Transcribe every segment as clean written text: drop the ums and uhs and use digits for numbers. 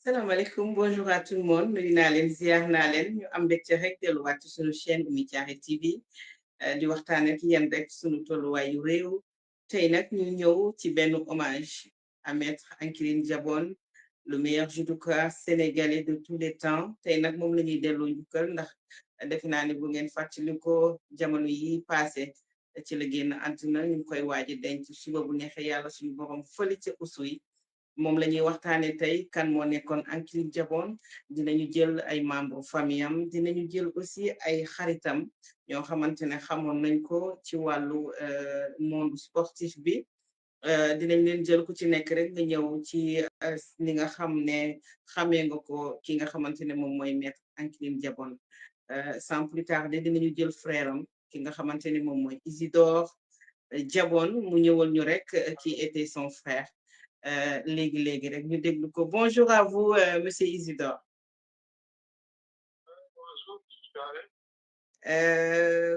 salaamaaleykum bonjour à tout le monde nuyu naa leen ziar naa leen ñu am mbégte rek delluwaat ci sunu chaîne Oumy Thiaré TV di waxtaan ak yéen rek sunu tolluwaayu réew tey nag ñu ñëw ci benn hommage à maître Ankiline Diabone le meilleur judoka sénégalais de tous les temps tey nag moom la ñuy delloo njukkal ndax defe naa ne bu ngeen fàttali ko jamono yi passé ci la génn àdduna ñu ngi koy waaj a denc suba bu neexee yàlla suñu borom fële ca Oussouye moom la ñuy waxtaane tey kan moo nekkoon Ankiline Diabone dinañu jël ay membre famille am dinañu jël aussi ay xaritam ñoo xamante ne xamoon nañ ko ci wàllu monde sportif bi dinañ leen jël ku ci nekk rek nga ñëw ci li nga xam ne xamee nga ko ki nga xamante ne moom mooy maître Ankiline Diabone sans plus tarder dinañu jël frère am ki nga xamante ne moom mooy Isidore Diabone mu ñëwal ñu rek qui était son frère léegi rek ñu déglu ko bonjour à vous monsieur Isidore. Bonjour, Charles.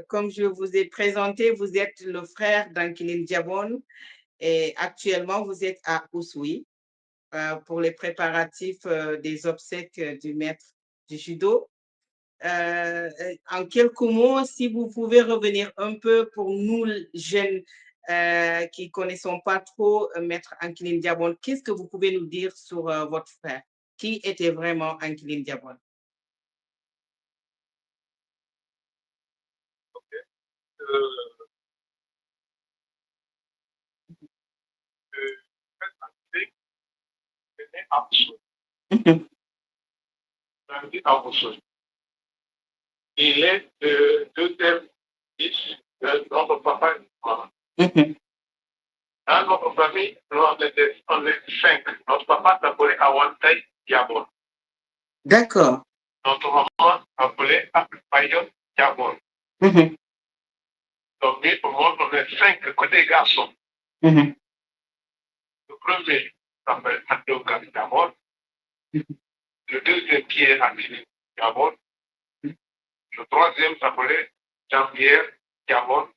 Comme je vous ai présenté, vous êtes le frère d'Ankiline Diabone et actuellement vous êtes à Oussouye pour les préparatifs des obsèques du maître du judo. En quelques mots, si vous pouvez revenir un peu pour nous jeunes qui connaissons pas trop maître Ankiline Diabone, qu'est-ce que vous pouvez nous dire sur votre frère? Qui était vraiment Ankiline Diabone? Ok. Euh, Fred Ankiline est né à Oussouye. Grandi à Oussouye. Il est le deuxième fils de notre papa et maman. Dans notre famille, on est 5. Notre papa s'appelait Awantay Diabone. D'accord. Notre maman s'appelait Akpayo Diabone. Donc, nous, au monde, on est 5 côté garçons. Le premier s'appelle Adoka Diabone. Le deuxième qui est Ankiline Diabone. Le troisième s'appelait Jean-Pierre Diabone.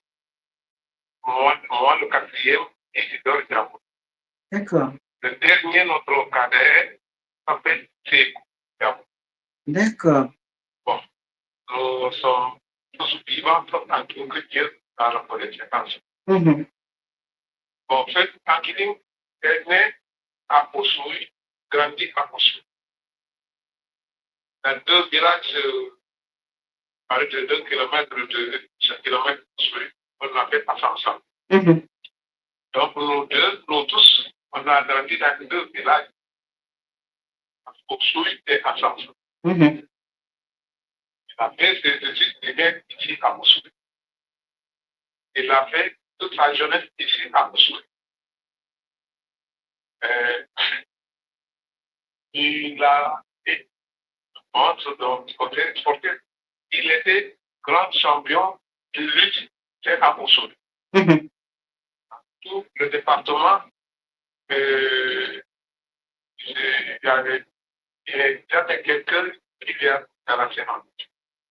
Moi, le quatrième, Isidore Diabone. D'accord. Le dernier, notre cadet, s'appelle Sekou Diabone. D'accord. Bon, nous sommes tous vivants en tant que Dieu dans la connaissance. Bon, en fait, Ankiline est né à Oussouye, grandi à Oussouye. Dans deux villages, à de 2 km de 5 km d'Oussouye, on appelle Assansan. Donc, nous tous, on a grandi dans deux villages, Oussouye et Assansan. Il a fait ses études primaires ici à Oussouye. Il a fait toute sa jeunesse ici à Oussouye. Il a été donc côté sportif. Il était grand champion de lutte à Oussouye. Tout le département, il y avait quelqu'un qui vient à la séance.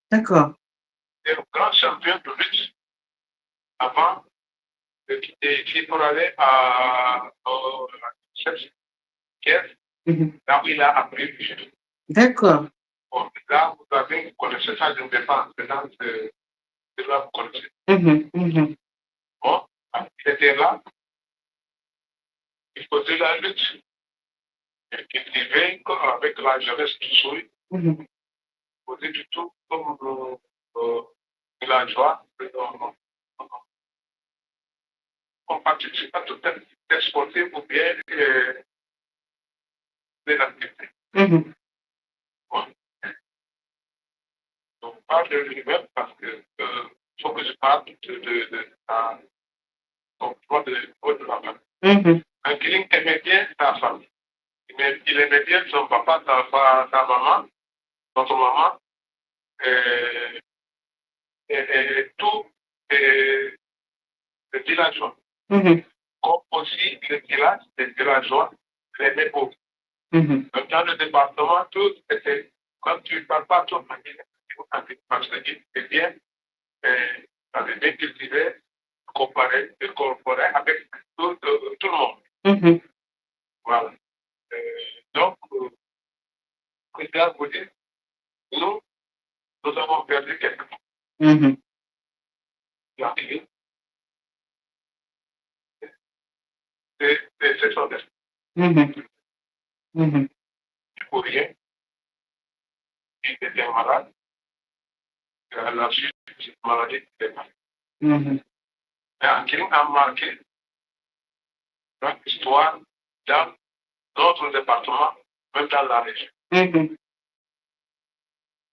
D'accord. C'est le grand champion de lutte avant de quitter ici pour aller à cette caisse, là où il a appris le judo. D'accord. Bon, là, vous connaissez ça, je ne vais pas maintenant de là, vous connaissez. Bon, il était là, il faisait la lutte, et il vivait avec la jeunesse du Souris. Il faisait du tout comme villageois. On participe à toutes les sportifs ou bien des activités. Bon. Donc, on parle de lui-même parce que faut que je parle de son droit de la femme. Ankiline aimait bien sa femme. Il aimait bien son papa, sa maman, notre maman, et tout les villageois. Comme aussi les villageois l'aimaient beaucoup. Donc, dans le département, tout était, quand tu ne parles pas ton famille, parce que c'est bien, ça veut bien cultiver, comparer avec tout le monde. Voilà. Donc, président vous dit, nous avons perdu quelque chose. La clé, c'est son destin. Pour rien, il était malade. Et à la suite de cette maladie, il est parti. Et Ankiling a marqué notre histoire dans notre département, même dans la région.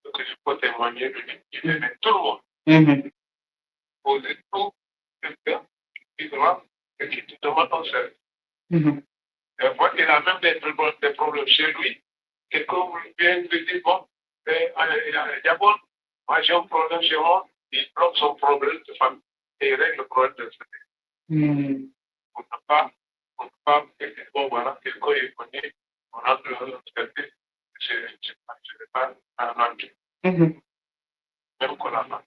Donc, je peux témoigner de lui. Il aimait tout le monde. Poser tout quelqu'un qui demande et qui te demande un service. Des fois, il a même des problèmes chez lui. Quelqu'un vient lui dire, bon, d'abord, moi j'ai un problème chez moi, il bloque son problème de famille et il règle le problème de famille. On ne peut pas, bon voilà, quelqu'un est connu, on a le service, je ne vais pas en enquête. Même qu'on a pas.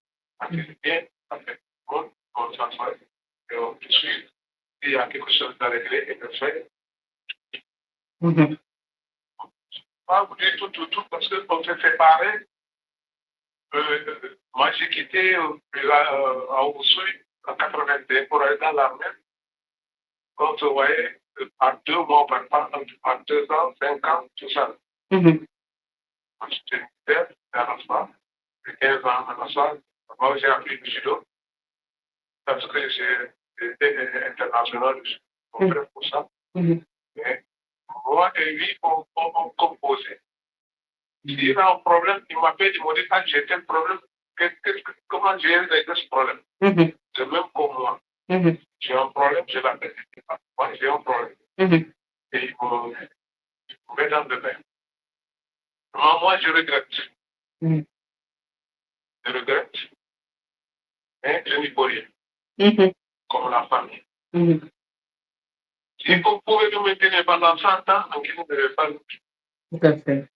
C'est bien, ça fait bon, on s'assoit, et on suit, il y a quelque chose à régler, et on fait. Pas vous dire tout, parce qu'on s'est séparés. Moi, j'ai quitté à Oussouy en 82 pour aller dans l'armée. Quand on voyait en 2 mois, en 2 ans, 5 ans, tout ça. Moi, j'étais militaire à la soirée, j'ai 15 ans à la soirée. Moi, j'ai appris le judo parce que j'étais international, je suis compris pour ça. Mais moi et lui, on composait. S'il a un problème, il m'appelle, il me dit, ah, j'ai tel problème, comment j'ai réglé ce problème? C'est même comme moi. J'ai un problème, je l'appelle, moi j'ai un problème. Et il me met dans le bain. Moi, je regrette. Je regrette, mais je n'y peux rien. Comme la famille. Si vous pouvez nous maintenir pendant 100 ans, donc il ne devait pas nous. Tout à fait.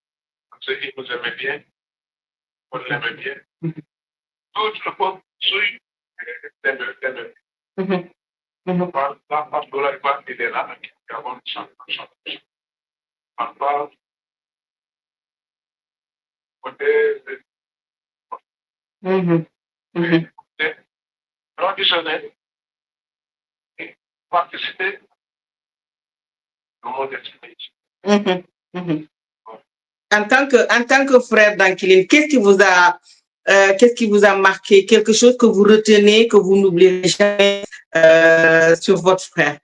Parce qu'il nous aimait bien, on l'aimait bien. Tout le peuple suit l'aimait. La douleur il est là, qui a bon sang. Parfois, côté traditionnel, et participer au monde explique. En tant que frère d'Ankiline, qu'est-ce qui vous a marqué? Quelque chose que vous retenez, que vous n'oublierez jamais sur votre frère?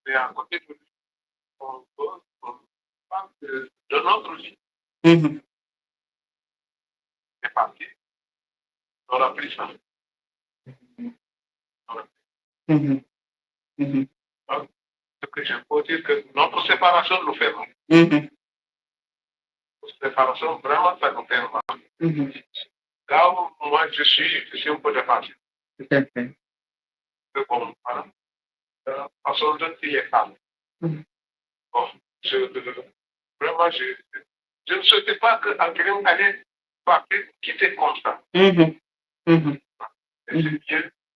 Et à côté de lui, on parle de notre vie. C'est parti. On a pris ça. Donc, ce que je peux dire que notre séparation nous fait mal. Notre séparation, vraiment, ça nous fait mal. Là où moi je suis un peu dépassé. Tout à fait. Bon, voilà. Façon de dire femme. Bon, vraiment, je ne souhaitais pas que Angeline allait partir, quitter comme ça. C'est bien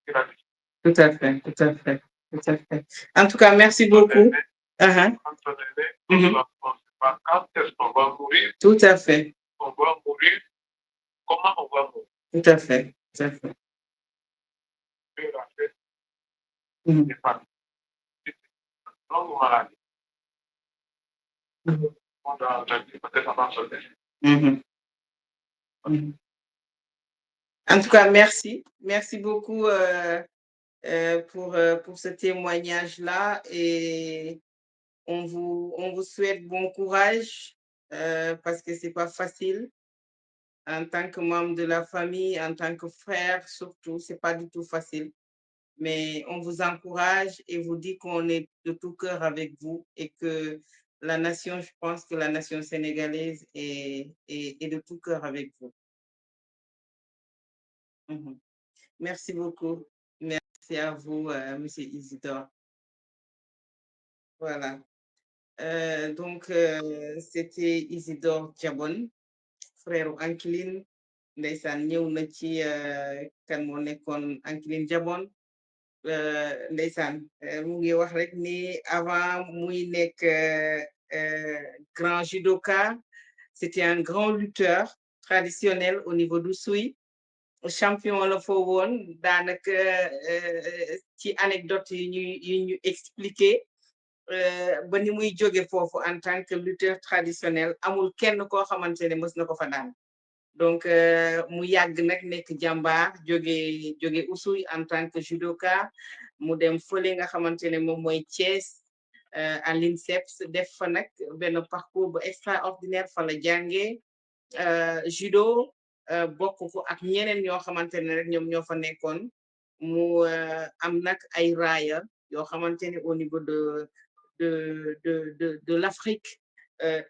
gratuit. Tout à fait, tout à fait, tout à fait. En tout cas, merci beaucoup. Quand est-ce qu'on va mourir? Tout à fait. On va mourir. Comment on va mourir? Tout à fait, tout à fait. C'est pas longue maladie. On doit peut-être avoir sauté. En tout cas, merci. Merci beaucoup pour ce témoignage-là et on vous souhaite bon courage parce que c'est pas facile en tant que membre de la famille, en tant que frère surtout, c'est pas du tout facile. Mais on vous encourage et vous dit qu'on est de tout cœur avec vous et que la nation, je pense que la nation sénégalaise est de tout cœur avec vous. Merci beaucoup. Merci à vous, Monsieur Isidore. Voilà. Donc c'était Isidore Diabone frère Ankiline ndeysaan ñëw na ci kan moo nekkoon Ankiline Diabone ndeysaan mu ngi wax rek ni avant muy nekk grand judoka c'était un grand lutteur traditionnel au niveau du Souy champion la foo woon daanaka ci anecdote yi ñu expliqué ba ni muy jóge foofu en tant que lutteur traditionnel amul kenn koo xamante ne mës na ko fa daan donc mu yàgg nag nekk jàmbaar jóge Oussouye en tant que judoka mu dem fële nga xamante ne moom mooy Thiès à l'INSEPS def fa nag benn parcours bu extraordinaire fa la jàngee judo bokk ko ak ñeneen ñoo xamante ne rek ñoom ñoo fa nekkoon mu am nag ay raaya yoo xamante ne au niveau de l'Afrique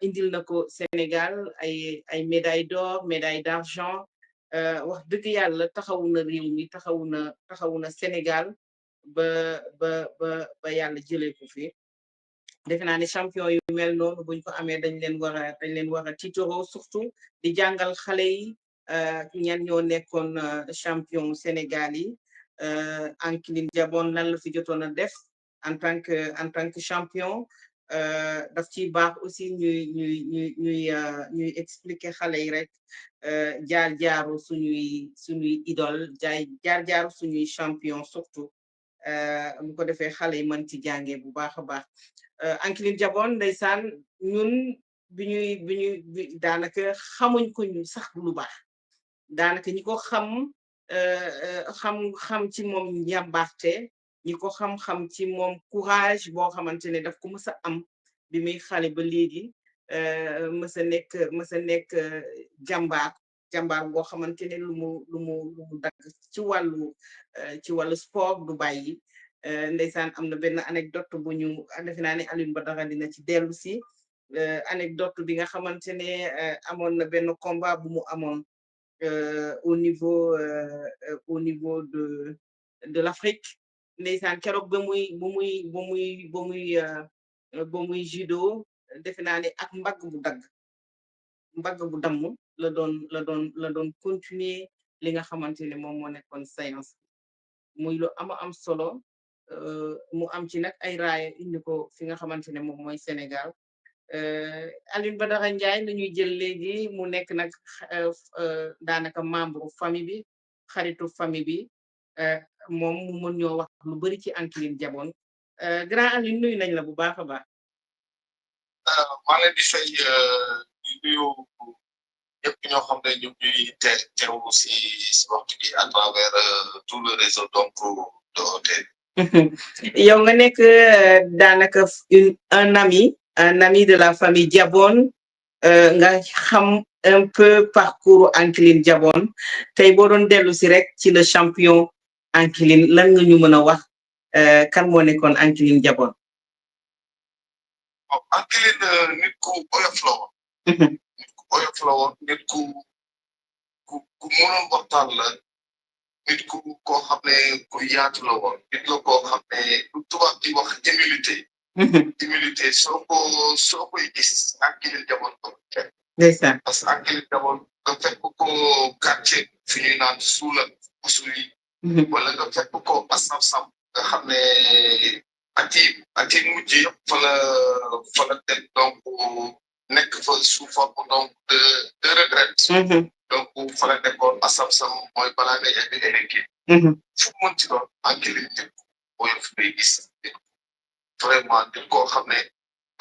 indil na ko Sénégal ay médaille d'or médaille d'argent wax dëgg yàlla taxawu na réew mi taxawu na Sénégal ba yàlla jëlee ko fi defe naa ne champion yu mel noonu buñ ko amee dañ leen war a tiitaroo surtout di jàngal xale yi ñan ñoo nekkoon champion Sénégal yi Ankiline Diabone lan la fi jotoon a def en tant que champion daf ciy baax aussi ñuy expliquer xale yi rek jaar-jaaru suñuy idole jaar-jaaru suñuy champion surtout bu ko defee xale yi mën ci jàngee bu baax a baax Ankiline Diabone ndeysaan ñun bi daanaka xamuñ ko ñu sax lu baax daanaka ñi ko xam ci moom njàmbaarte ñi ko xam ci moom courage boo xamante ne daf ko mës a am bi muy xale ba léegi mës a nekk jàmbaar boo xamante ne lu mu dagg ci wàllu sport du bàyyi ndeysaan am na benn anecdote bu ñu defe naa ne Alioune Badara dina ci dellu si anecdote bi nga xamante ne amoon na benn combat bu mu amoon au niveau de l'Afrique ndeysaan keroog ba muy judo defe naa ne ak mbagg bu damm la doon continuer li nga xamante ne moom moo nekkoon séance muy lu am solo mu am ci nag ay raaya indi ko fi nga xamante ne moom mooy Sénégal Alioune Badara Ndiaye la ñuy jël léegi mu nekk nag daanaka membre famille bi xaritu famille bi moom mu mën ñoo wax lu bari ci Ankiline Diabone grand Alioune nuyu nañ la bu baax a baax. maa leen di fay di nuyu ñëpp ñoo xam ne ñu ngi teewlu si waxtu bi à travers tout le réseau donc de OTL. yow nga nekk daanaka un ami de la famille Diabone nga xam un peu parcours Ankiline Diabone tey boo doon dellu si rek ci le champion Ankiline lan nga ñu mën a wax kan moo nekkoon Ankiline Diabone. Ankiline nit ku oyof la woon. nit ku oyof la woon nit ku mënoon waxtaan la. nit ku koo xam ne ku yaatu la woon nit la koo xam ne lu tubaab di wax humilité. humilité soo koy gis Ankiline Diabone ko fekk. ndeysaan parce que Ankiline Diabone nga fekk ko quartier fi ñuy naan suula Oussouye. wala nga fekk ko Assam nga xam ne at yi mujj yëpp fa la teg donc nekk fa sous forme donc de retraite. donc fa la nekkoon Assam mooy balaa ngay egg équipe. fu mu mën ci doon Ankiline nit mooy fu ngay gis vraiment nit koo xam ne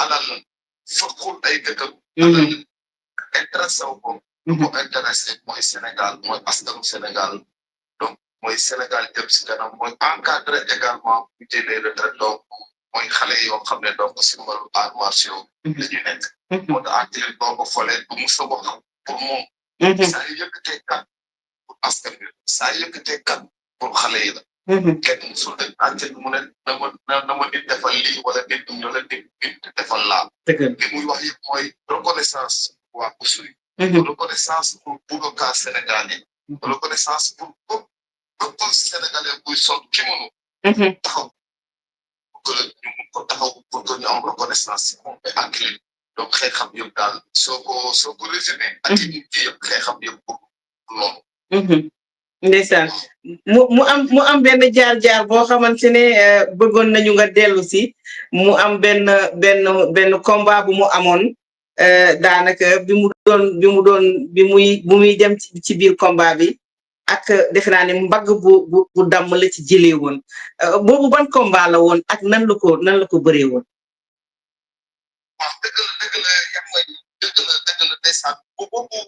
alal fëkkul ay dëkkam. alal intéressé wu ko. lu ko intéressé mooy Sénégal mooy askanu Sénégal donc mooy Sénégal jëm si kanam mooy encadré également bu jëlee retraite donc mooy xale yoo xam ne donc si wàllu arts martiaux la ñu nekk. moo tax Ankiline boo ko foolee du mu sa wax pour moom. saa yu yëkkatee kan pour askan bi saa yu yëkkatee kan pour xale yi la. kenn musul de Ankiline mu ne na ma nit defal lii wala nit defal laa. li muy wax yëpp mooy reconnaissance waa Oussouye. reconnaissance pour judoka sénégalais. reconnaissance pour bépp sénégalais buy sol kimono. taxaw que ñu mun ko taxaw pour que ñu am reconnaissance si moom et Ankiling donc xeexam yëpp daal soo ko résumé activité yëpp xeexam yëpp pour loolu ndeysaan mu am benn jaar-jaar boo xamante ne bëggoon nañu nga dellu si mu am benn combat bu mu amoon daanaka bi muy dem ci biir combat bi ak defe naa ne mbagg bu damm la ci jëlee woon boobu ban combat la woon ak nan la ko bëree woon. waaw dëgg la yam nga dëgg la ndeysaan boobu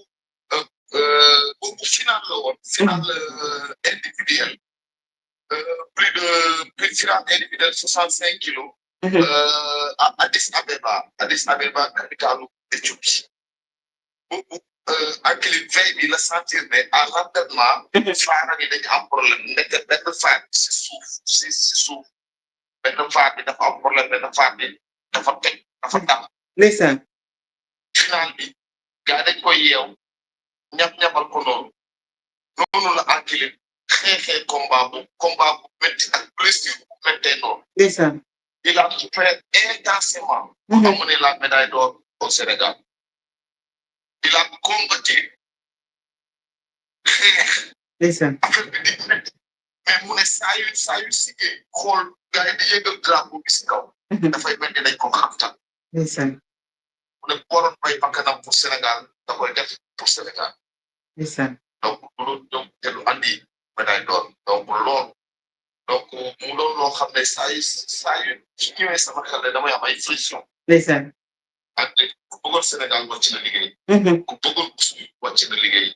final la woon final individuel plus final individuel 65 kilos à Addis Abeba capitalu Éthiopie boobu Ankiling veille bi la sentir ne à l'entraînement faara yi dañu am problème nekk benn faar bi si suuf benn faar bi dafa am problème benn faar bi dafa teg dafa dam ndeysaan final bi gaa dañ koy yeew ñam-ñamal ko noonu la Ankiling xeexee combat bu métti ak blessure bu méttee noonu. ndeysaan il a souffert intensément pour amener la médaille d'or au Sénégal. Il a combattu xeex ndeysaan affaire bi di métti mais mu ne saa yu sigee xool gars yi di yëgal drapeau bi si kaw dafay mel ni dañ ko xamtal. ndeysaan mu ne boroon bay bakkanam pour Sénégal da koy def pour Sénégal. ndeysaan donc loolu te lu andi médaille d'or donc loolu donc mu doon loo xam ne saa yu su ñëwee sama xel ne damay am ay friction. ndeysaan ak ku bëggoon Sénégal wàcc na liggéey. ku bëggoon suuf wàcc na liggéey.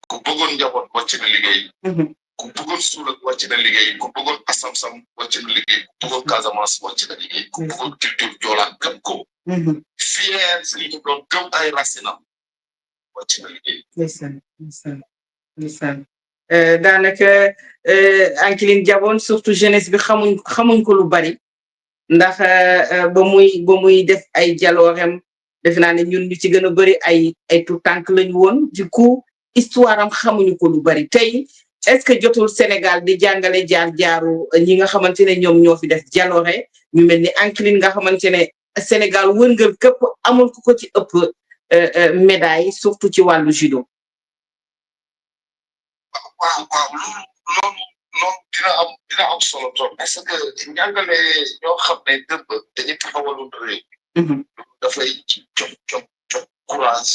ku bëggoon njaboot wàcc na liggéey. ku bëggoon suulak wàcc na liggéey. ku bëggoon asam-sam wàcc na liggéey. ku bëggoon Casamance wàcc na liggéey. ku bëggoon culture joolaan gëm ko. fier si ñu doon gëm ay racinam wàcc na liggéey. ndeysaan daanaka Ankiling Jabon surtout jeunesse bi xamuñ ko lu bari ndax ba muy def ay jaloorem defe naa ne ñun ñu ci gën a bëri ay tout tànk lañu woon du coup histoire am xamuñu ko lu bari tey est-ce que jotul Sénégal di jàngale jaar-jaaru ñi nga xamante ne ñoom ñoo fi def jaloore ñu mel ni Ankiling nga xamante ne Sénégal wërngal këpp amul ko ci ëpp médaille surtout ci wàllu judo. waaw loolu dina am solo trop parce que njàngale ñoo xam ne dëmb dañuy taxawaloon réew. dafay jox courage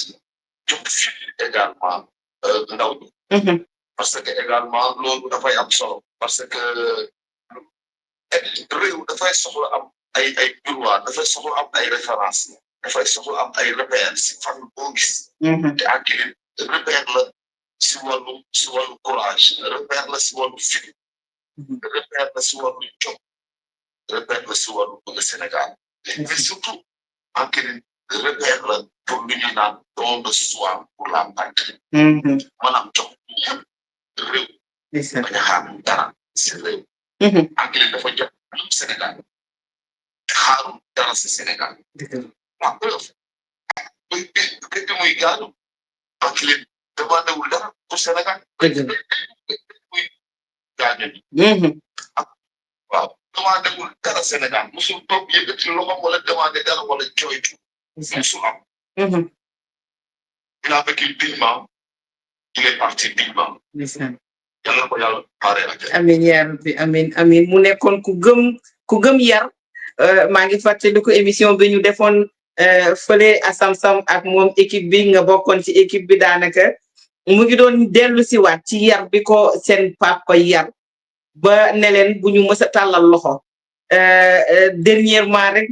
jox fit également ndaw ñi. parce que également loolu dafay am solo parce que réew dafay soxla am ay droit dafay soxla am ay référence dafay soxla am ay repères si fan boo gis. te Ankiling repère la si wàllu courage repère la si wàllu fit repère la si wàllu jom repère la si wàllu bëgg Sénégal mais surtout Ankiling repère la pour lu ñu naan don de soi pour la patrie. maanaam jox ñëpp réew. bañ a xaar dara si réew. Ankiling dafa jox ñëpp Sénégal xaarul dara si Sénégal. waaw preuve bi muy gaadu Ankiling demandé wul dara pour Sénégal. muy gaañu. waaw demandé wul dara Sénégal musul toog yëkkati loxoom wala demandé dara wala jooytu. musul am. il a vécu dignement il est parti dignement. yàlla ko yàlla pare ak. amiin yaa rabbi amiin mu nekkoon ku gëm yar maa ngi fàttali ko émission bi ñu defoon fële à Sam-Sam ak moom équipe bi nga bokkoon ci équipe bi daanaka mu ngi doon dellu si waat ci yar bi ko seen papa yar ba ne leen bu ñu mës a tàllal loxo dernièrement rek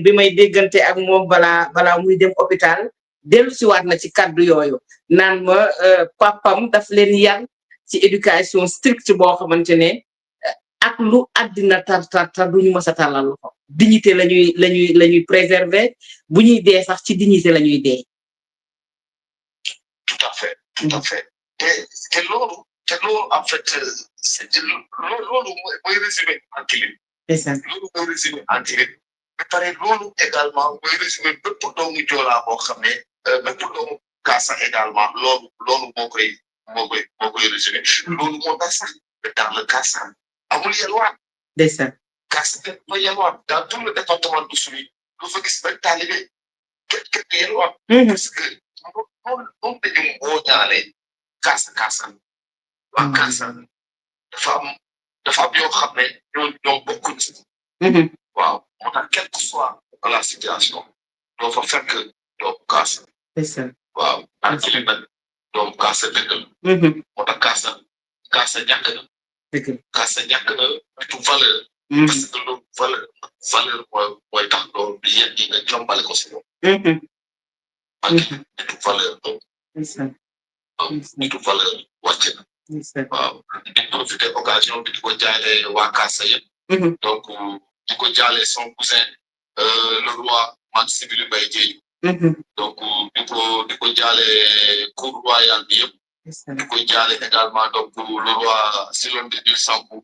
bi may déggante ak moom balaa muy dem hôpital dellu si waat na ci kaddu yooyu naan ma papam daf leen yar ci éducation stricte boo xamante ne ak lu àddina tar du ñu mës a tàllal loxo dignité lañuy préserver bu ñuy dee sax ci dignité la ñuy dee. tout à fait te loolu en fait loolu mooy résumé Ankiling. loolu mooy résumé Ankiling ba pare loolu également mooy résumé bépp doomu joolaa boo xam ne bépp doomu kaasa également loolu moo koy résumé loolu moo tax sax dans le kaasa amul yelwaan. kaas dafa yalwaan dans tout le département de Oussouye lu fa gis benn taalibe képp yalwaan parce que moom dañu boo ñaanee kaasa waa kaasa dafa am yoo xam ne ñoo bokkuñ ci waaw moo tax quelle que soit la situation doo fa fekk doomu kaasa waaw Antilles nag doomu kaasa dëgg la moo tax kaasa ñàkk na nitu valeur parce que loolu valeur mooy tax loolu du yéen yi nga jombale ko si moom ak nitu valeur nitu valeur wàcc na waaw di profiter occasion bi di ko jaale waa kaasa yëpp donc di ko jaale son cousin le roi Man Sibylle Mbaye Dièye donc di ko jaale cour royale bi yëpp di ko jaale également donc le roi Silone de Istanbul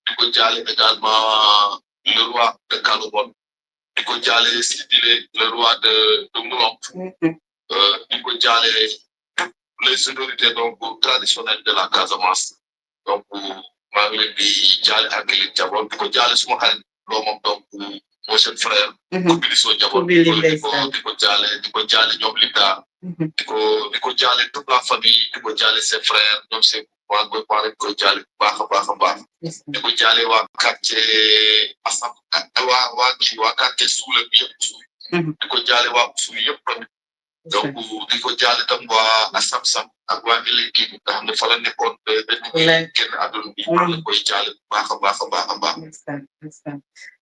di ko jaale également le roi de Kalobon di ko jaale Sidile le roi de Moulom di ko jaale toutes les autorités donc traditionnelles de la Casamance donc maa ngi leen di jaale ak li jaboon di ko jaale suma xarit doomam donc mooy seen frère Kobiliso jaboon di ko jaale ñoom Linda di ko jaale toute la famille di ko jaale ses frères ñoom seen waa Ngoy Pare di ko jaale baax a baax di ko jaale waa quartier Assam waa quartier Suula bi yëpp di ko jaale waa Oussouye yëpp tamit donc di ko jaale tam waa Assam ak waa Eleki nga xam ne fa la nekkoon dañuy génn àdduna bi la koy jaale baax a baax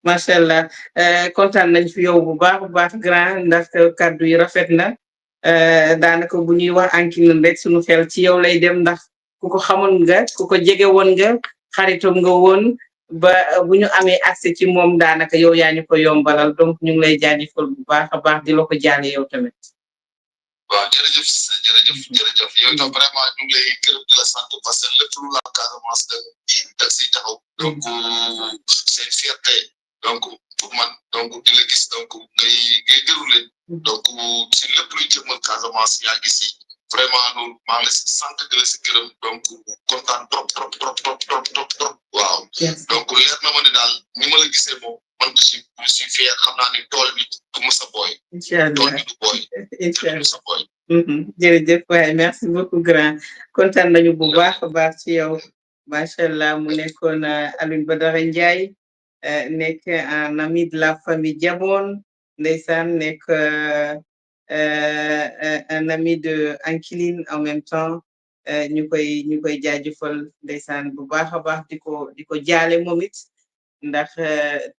macha allah kontaan nañ fi yow bu baax grand ndax kàddu yi rafet na daanaka bu ñuy wax Ankiling rek suñu xel ci yow lay dem ndax ku ko xamoon nga ku ko jege woon nga xaritam nga woon ba bu ñu amee accès ci moom daanaka yow yaa ñu ko yombalal donc ñu ngi lay jaajëfal bu baax a baax di la ko jaale yow tamit. waaw jërëjëf yow itam vraiment ñu ngi lay gërëm di la sant parce que lépp lu la Casamance da siy taxaw donc c'est une fierté donc pour man donc di la gis donc ngay déroulé donc si lépp luy jëmmal Casamance yaa ngi si vraiment loolu maa ngi la si sant di la si gërëm donc kontaan trop waaw donc leer na ma ne daal ni ma la gisee moom man je suis fier xam naa ne tool bi du mës a booy. incha allah tool bi du booy. incha allah jërëjëf waaye merci beaucoup grand kontaan nañu bu baax a baax ci yow macha allah mu nekkoon Alioune Badara Ndiaye nekk un ami de la famille Diabone ndeysaan nekk un ami de Ankiling en même temps ñu koy jaajëfal ndeysaan bu baax a baax di ko jaale moom it ndax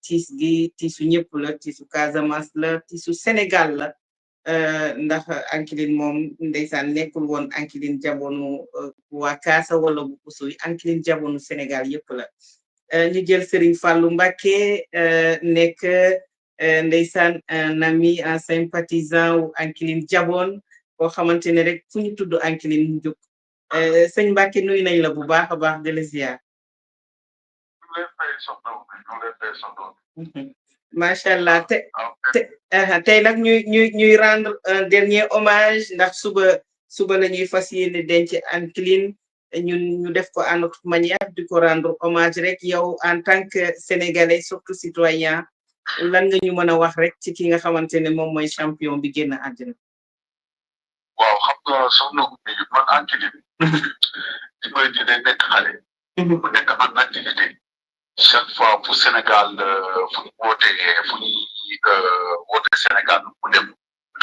tiisu ñëpp la tiisu Casamance la tiisu Sénégal la ndax Ankiling moom ndeysaan nekkul woon Ankiling Diabone waa Kaasa wala bu Oussouye Ankiling Diabone Sénégal yëpp la ñu jël Serigne Fallou Mbacké nekk ndeysaan un ami un sympathisant wu Ankiling Diabone boo xamante ne rek fu ñu tudd Ankiling mu jóg sëñ Mbacké nuyu nañ la bu baax a baax de la ziar. macha allah tey nag ñuy rendre un dernier hommage ndax suba la ñuy fas yéene denc Ankiling ñu def ko à notre manière di ko rendre hommage rek yow en tant que sénégalais surtout citoyen lan nga ñu mën a wax rek ci ki nga xamante ne moom mooy champion bi génn àddina. waaw xam nga soxna man Ankiling li may di day nekk xale. mu nekk en activité. chaque fois fu Sénégal fu ñu wootee Sénégal mu dem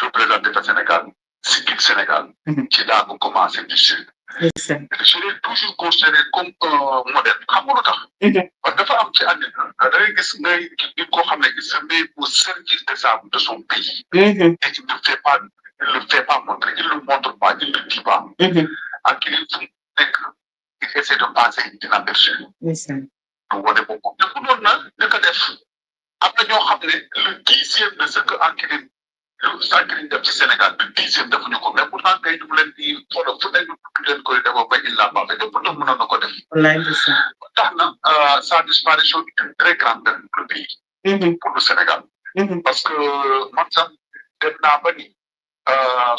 représenté fa Sénégal sigil Sénégal. ci daa ko commencé du sud. je l'ai toujours considéré comme un modèle xam nga lu tax. parce que dafa am ci àddina da ngay gis ngay nit koo xam ne il se met au service de son pays. et il ne fait pas montrer il ne montre pas il ne dit pas. Ankiling fu mu nekk il essaie de passer inaperçu. wane boppam te ku doon na li ko def am na ñoo xam ne le 10e de ce que Ankiling def ci Sénégal le 10e defuñu ko mais pourtant kay ñu leen di xoolal fu nekk leen koy defoo ba il l'a pas fait lépp mënoon na ko def. tax na sa disparition est une très grande perte pour le pays. pour le Sénégal. parce que man sax dem naa ba ni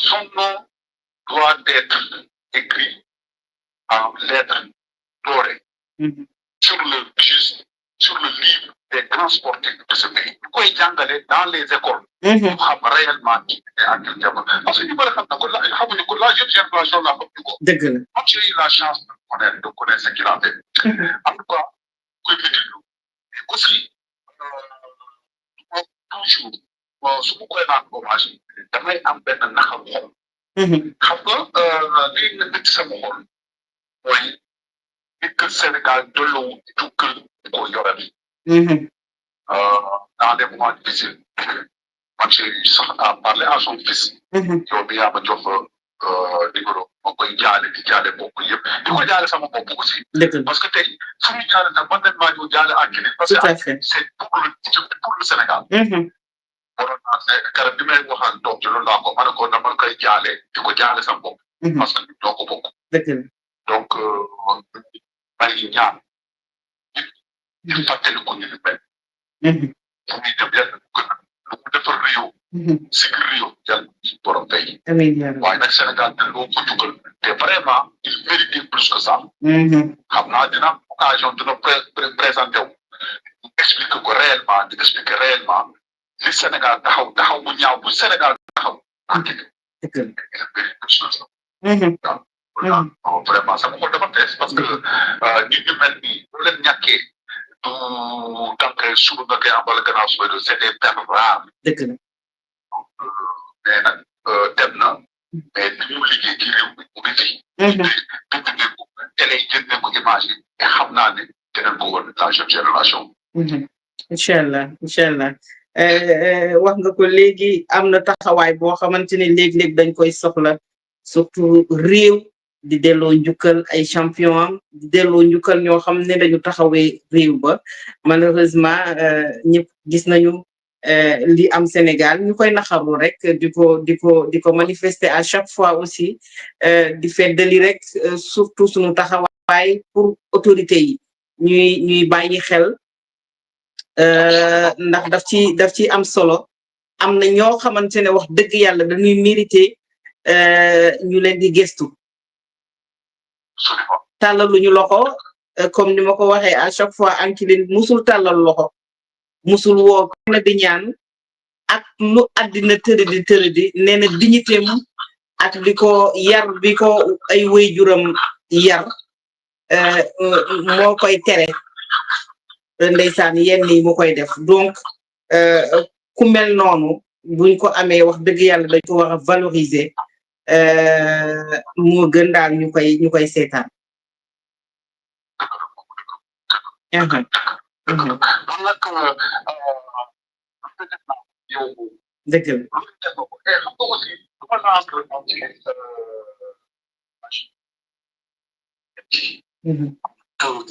son nom doit être écrit en lettres dorées. sur le juste sur le livre des grands sportifs de ce pays. Ñu koy jàngale dans les écoles. ñu xam réellement ci ak jamono parce que ñu bëri xam na ko la xamuñu ko la jeune génération la xamuñu ko. dëgg la. Moi, j'ai eu la chance de connaître ce qu'il a fait. En tout cas, koy météo mais aussi toujours su ma koy naan hommage damay am benn naxam xol. xam nga li nga nekk sama xol mooy nit que Sénégal delloo jukkal ko yoreel. Dans des moments difficiles man j'ai sax à parler à son fils. yow bi yaa ma jox numéro ma koy jaale di jaale bokk yëpp di ko jaale sama bopp aussi. parce que tey suñu jaale nag man dañ maa ñëw jaale ak keneen parce que c'est pour le Sénégal. waroon naa ne garab bi may waxal doom ci loolu laa ko ma ne ko dama koy jaale di ko jaale sama bopp. parce que ñoo ko bokk. donc bàyyi ñaan ñu fàttali ko ñu fi mel. fu muy dem yàlla lu gën a lu mu defar Rio. sikki Rio yàlla ci borom tey. waaye nag Sénégal te loo ko jugal te vraiment il mérite plus que ça. xam naa dina am occasion dina présenté wu expliquer ko réellement di expliquer réellement li Sénégal taxaw bu ñaaw bu Sénégal taxaw enquête. Vraiment sama xol dafa tees parce que nit ñu mel nii bu leen ñàkkee du tànkee suba nga koy ambal gannaaw suba de c'est des pertes rares. mais nag dem na mais li mu liggéey ci réew mi mu ngi fi. bind ko télé yi jënd ko image yi te xam naa ne dinañ ko woon la jeune génération. incha allah incha allah wax nga ko léegi am na taxawaay boo xamante ne léeg-léeg dañ koy soxla surtout réew di delloo njukkal ay champion am di delloo njukkal ñoo xam ne dañu taxawee réew ba malheureusement ñëpp gis nañu li am Sénégal ñu koy naxaru rek di ko manifester à chaque fois aussi di feddali rek surtout suñu taxawaay pour autorité yi ñuy bàyyi xel ndax daf ci am solo am na ñoo xamante ne wax dëgg yàlla dañuy mérité ñu leen di gestu tàllaluñu loxo comme ni ma ko waxee à chaque fois Ankiline musul tàllal loxo musul woo kenn di ñaan ak lu àddina tëradi nee na dignitéem ak li ko yar bi ko ay waajuram yar moo koy tere ndeysaan yenn yi mu koy def donc ku mel noonu buñ ko amee wax dëgg yàlla dañ ko war a valoriser moo gën daal ñu koy seetaan. dëgg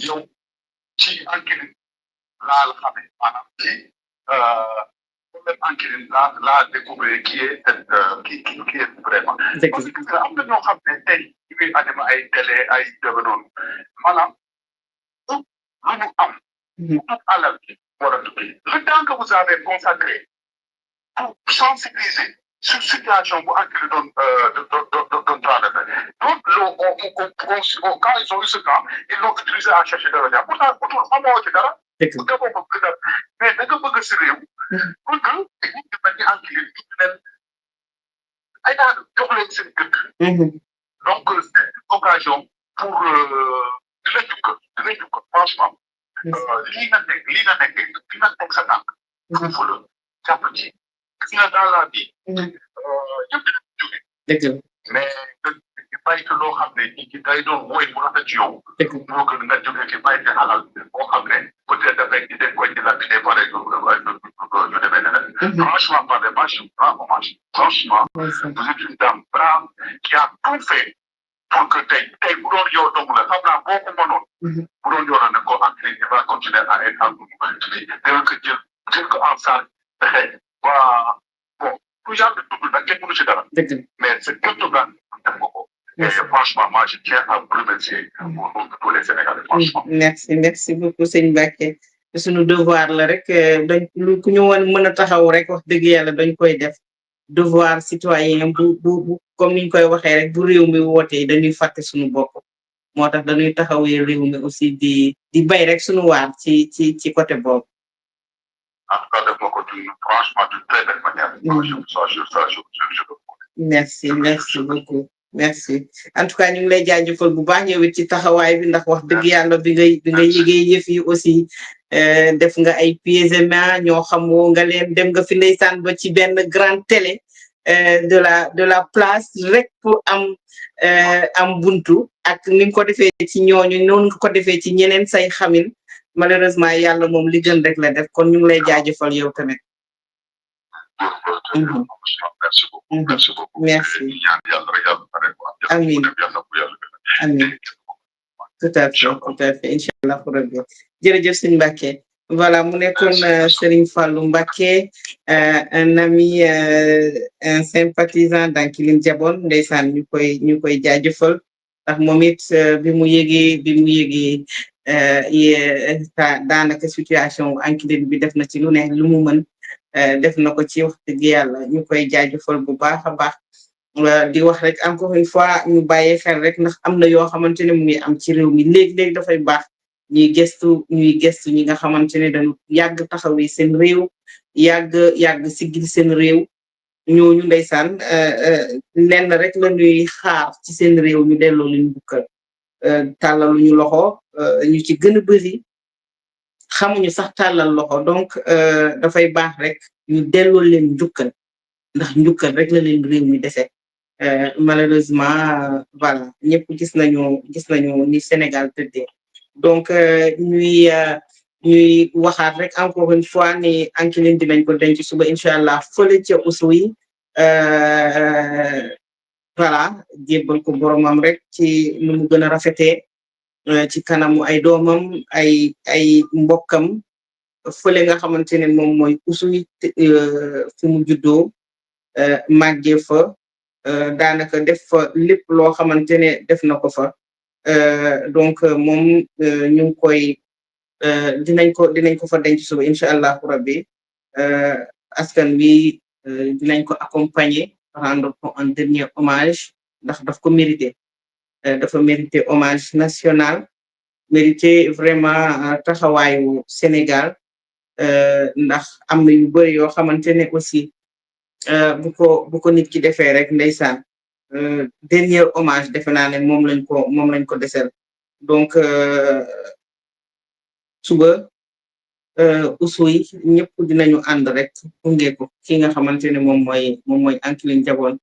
yow ci enquête laa la xamee maanaam ci problème enquête laa découvrir qui est vraiment. parce que am na ñoo xam ne tey ñu ngi animé ay télé ay dëgg noonu maanaam lu ñu am. tout alal bi war a tukki le temps que vous avez consacré pour sensibiliser sur situation bu enquête doon traversé donc quand ils ont eu ce temps ils l'ont utilisé à chercher dara ja pourtant xamoo ci dara. nga bëgg dara mais da nga bëgg si réew. pour que nit ñi bañ a enquête ñu leen ay daal jox leen seen gëdd. donc c'est une occasion pour di la jukkal franchement. lii nga nekk sa tànk. foofu la jàpp ci. gis nga dans la vie. ñëpp dinañ jóge. dëgg la mais nga bàyyi ko loo xam ne nit ñi day doon woy mu rafet ci yow. moo gën nga jóge ci bàyyi ci xalal boo xam ne peut-être dafay di def koy di la bidee pare ñu demee neneen. franchement parler moi je prends hommage. franchement vous êtes une dame brave qui a tout fait pour que tey bu doon yow dong la xam naa boo ko mënoon. bu doon yow ne ko enquête va continuer à être en dina ko jël ko en charge fexe waa bon tout genre de dugg nag kenn mënu ci dara. mais c'est quelque chose def nga ko. et franchement moi je tiens à vous remercier pour tous les Sénégalais franchement. merci beaucoup sëñ Mbacké suñu devoir la rek dañ ku ñu mën a taxaw rek wax dëgg yàlla dañ koy def devoir citoyen bu comme niñ koy waxee rek bu réew mi wootee dañuy fàtte suñu bopp moo tax dañuy taxawee réew mi aussi di bay rek suñu waar ci côté boobu. En tout cas, def nga ko franchement d'une très belle manière. Merci beaucoup. Merci en tout cas ñu ngi lay jaajëfal bu baax ñëwit ci taxawaay bi ndax wax dëgg yàlla bi nga yëgee yëf yi aussi def nga ay pieds et mains ñoo xamoo nga leen dem nga fi ndeysaan ba ci benn grande télé de la place rek pour am buntu ak ni nga ko defee ci ñooñu noonu nga ko defee ci ñeneen say xamin malheureusement yàlla moom li gën rek la def kon ñu ngi lay jaajëfal yow tamit. Merci beaucoup. Merci beaucoup. Merci. Amin. Amin. Tout à fait inchallah rabbi jërëjëf sëñ Mbacké voilà mu nekkoon Serigne Fallou Mbacké un ami un sympathisant d'Ankiline Diabone ndeysaan ñu koy jaajëfal ndax moom it bi mu yëgee daanaka situation Ankiline bi def na ci lu ne lu mu mën def na ko ci wax dëgg yàlla ñu koy jaajëfal bu baax a baax di wax rek encore une fois ñu bàyyi xel rek ndax am na yoo xamante ne mu ngi am ci réew mi léegi-léegi dafay baax ñuy gestu ñi nga xamante ne dañu yàgg taxawee seen réew yàgg siggil seen réew ñooñu ndeysaan lenn rek la ñuy xaar ci seen réew ñu delloo leen bukkal tàllalu ñu loxo ñu ci gën a bëri xamuñu sax tàllal loxo donc dafay baax rek ñu delloo leen njukkal ndax njukkal rek la leen réew mi dese malheureusement voilà ñëpp gis nañu ni Sénégal tëddee donc ñuy waxaat rek encore une fois ni Ankiline dinañ ko denc suba incha allah fële ca Oussouye voilà jébbal ko boromam rek ci nu mu gën a rafetee ci kanamu ay doomam ay mbokkam fële nga xamante ne moom mooy Oussouye fi mu juddoo màggee fa daanaka def fa lépp loo xamante ne def na ko fa donc moom ñu ngi koy dinañ ko fa denc suba incha allahu rabbi askan wi dinañ ko accompagner rendre ko un dernier hommage ndax daf ko mérité dafa mérité hommage national mérité vraiment taxawaayu Sénégal ndax am na yu bëri yoo xamante ne aussi bu ko nit ki defee rek ndeysaan dernier hommage defe naa ne moom lañ ko desel donc suba Oussouye ñëpp dinañu ànd rek gunge ko ki nga xamante ne moom mooy Ankiline Diabone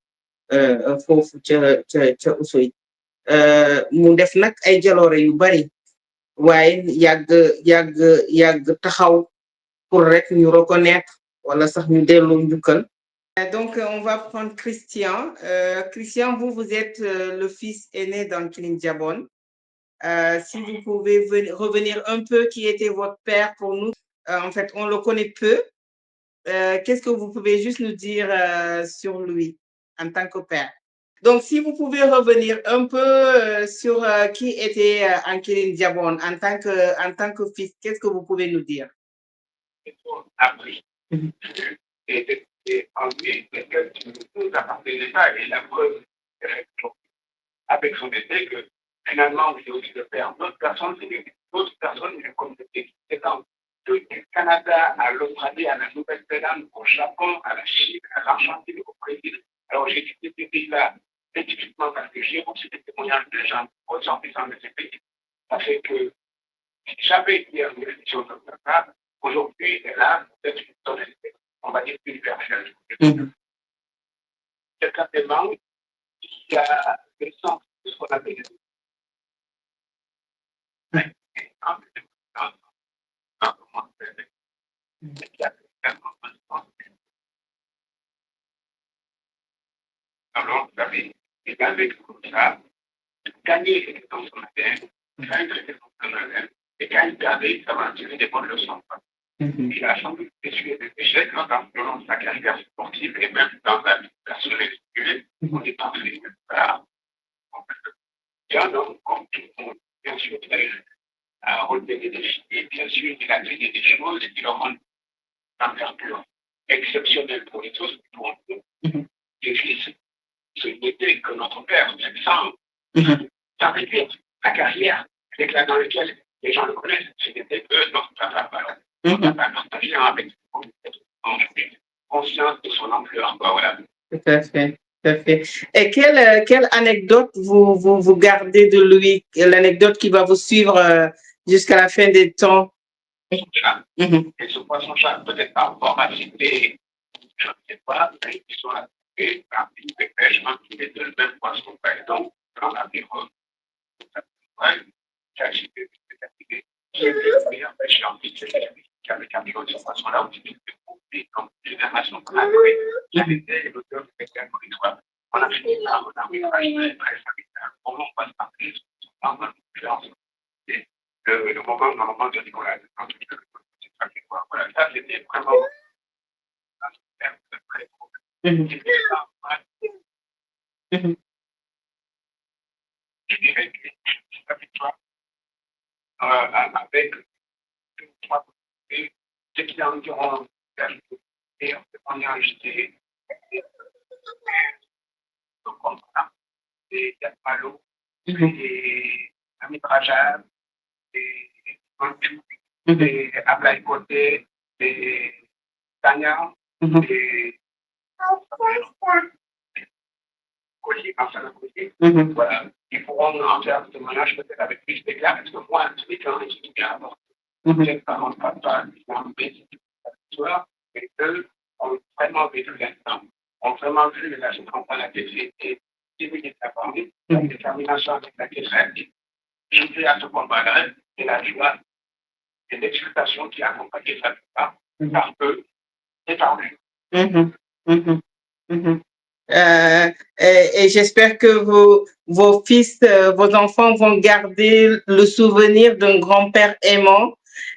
foofu ca Oussouye mu def nag ay jaloore yu bari waaye yàgg taxaw pour rek ñu reconnaître wala sax ñu delloo njukkal. Donc on va prendre Christian. Christian, vous êtes le fils aîné d'Ankiline Diabone. Si vous pouvez revenir un peu qui était votre père pour nous. En fait, on le connaît peu. Qu'est-ce que vous pouvez juste nous dire sur lui en tant que père? Donc, si vous pouvez revenir un peu sur qui était Ankiline Diabone en tant que fils, qu'est-ce que vous pouvez nous dire? Et en lui, nous appartenait pas et la preuve avec son été que finalement, c'est aussi le père. D'autres personnes, une communauté qui s'étend du Canada à l'Australie, à la Nouvelle-Zélande, au Japon, à la Chine, à l'Argentine, au Brésil. Alors, j'ai quitté ces pays-là spécifiquement parce que j'ai reçu des témoignages de gens ressortissants de ces pays. Ça fait que j'avais été en élection de ça. Aujourd'hui, elle a peut-être une tonalité, on va dire, universelle. Certainement, il y a le sens de ce qu'on appelle alors, vous avez avec comme ça, gagner dans son ADN, et quand il gardait, ça va tirer des bonnes leçons. Il a sans doute essuyé des échecs dans sa carrière sportive et même dans la vie personnelle. On est parlé il y a un homme comme tout le monde, bien sûr, a relevé des défis, et bien sûr, il a fait des choses qui le rendent d'envergure exceptionnelle pour les autres, pour nous. Et puis, ce n'était que notre père, sans réduire la carrière dans laquelle les gens le connaissent. C'était eux, notre papa, notre papa partageait avec conscience de son ampleur. Voilà. Tout à fait. Tout à fait. Et quelle anecdote vous gardez de lui, l'anecdote qui va vous suivre jusqu'à la fin des temps? Et ce poisson-chat, peut-être pas encore cité, je ne sais pas, mais ils sont arrivés par des pêches, les deux mêmes poissons, par exemple, dans la mer. J'ai cité le meilleur pêcheur qui avait camion de ce poisson-là, où il était coupé comme génération après. J'avais l'auteur de quelqu'un pour l'histoire. On a fini par un arbitrage très sanitaire. Comment on passe par les le moment de Nicolas, voilà, ça c'était vraiment très cool. Je dirais que la victoire avec trois côtés, ce qui est environ et on a ajouté des Malo, des Amitraja, des Antu, des Ablaï Côté, des Tanya, des Collier, enfin le Collier. Voilà. Ils pourront en faire ce ménage peut-être avec plus d'éclat, parce que moi, tous les gens qui viennent peut-être par mon papa, qui ont un petit histoire, et eux ont vraiment vécu l'instant, ont vraiment vu la souffrance à laquelle j'ai été civil de sa famille, la détermination avec laquelle j'ai été. Je suis à ce combat-là, et la joie et l'exultation qui accompagnait sa victoire, par eux et par lui. Et j'espère que vos fils, vos enfants vont garder le souvenir d'un grand-père aimant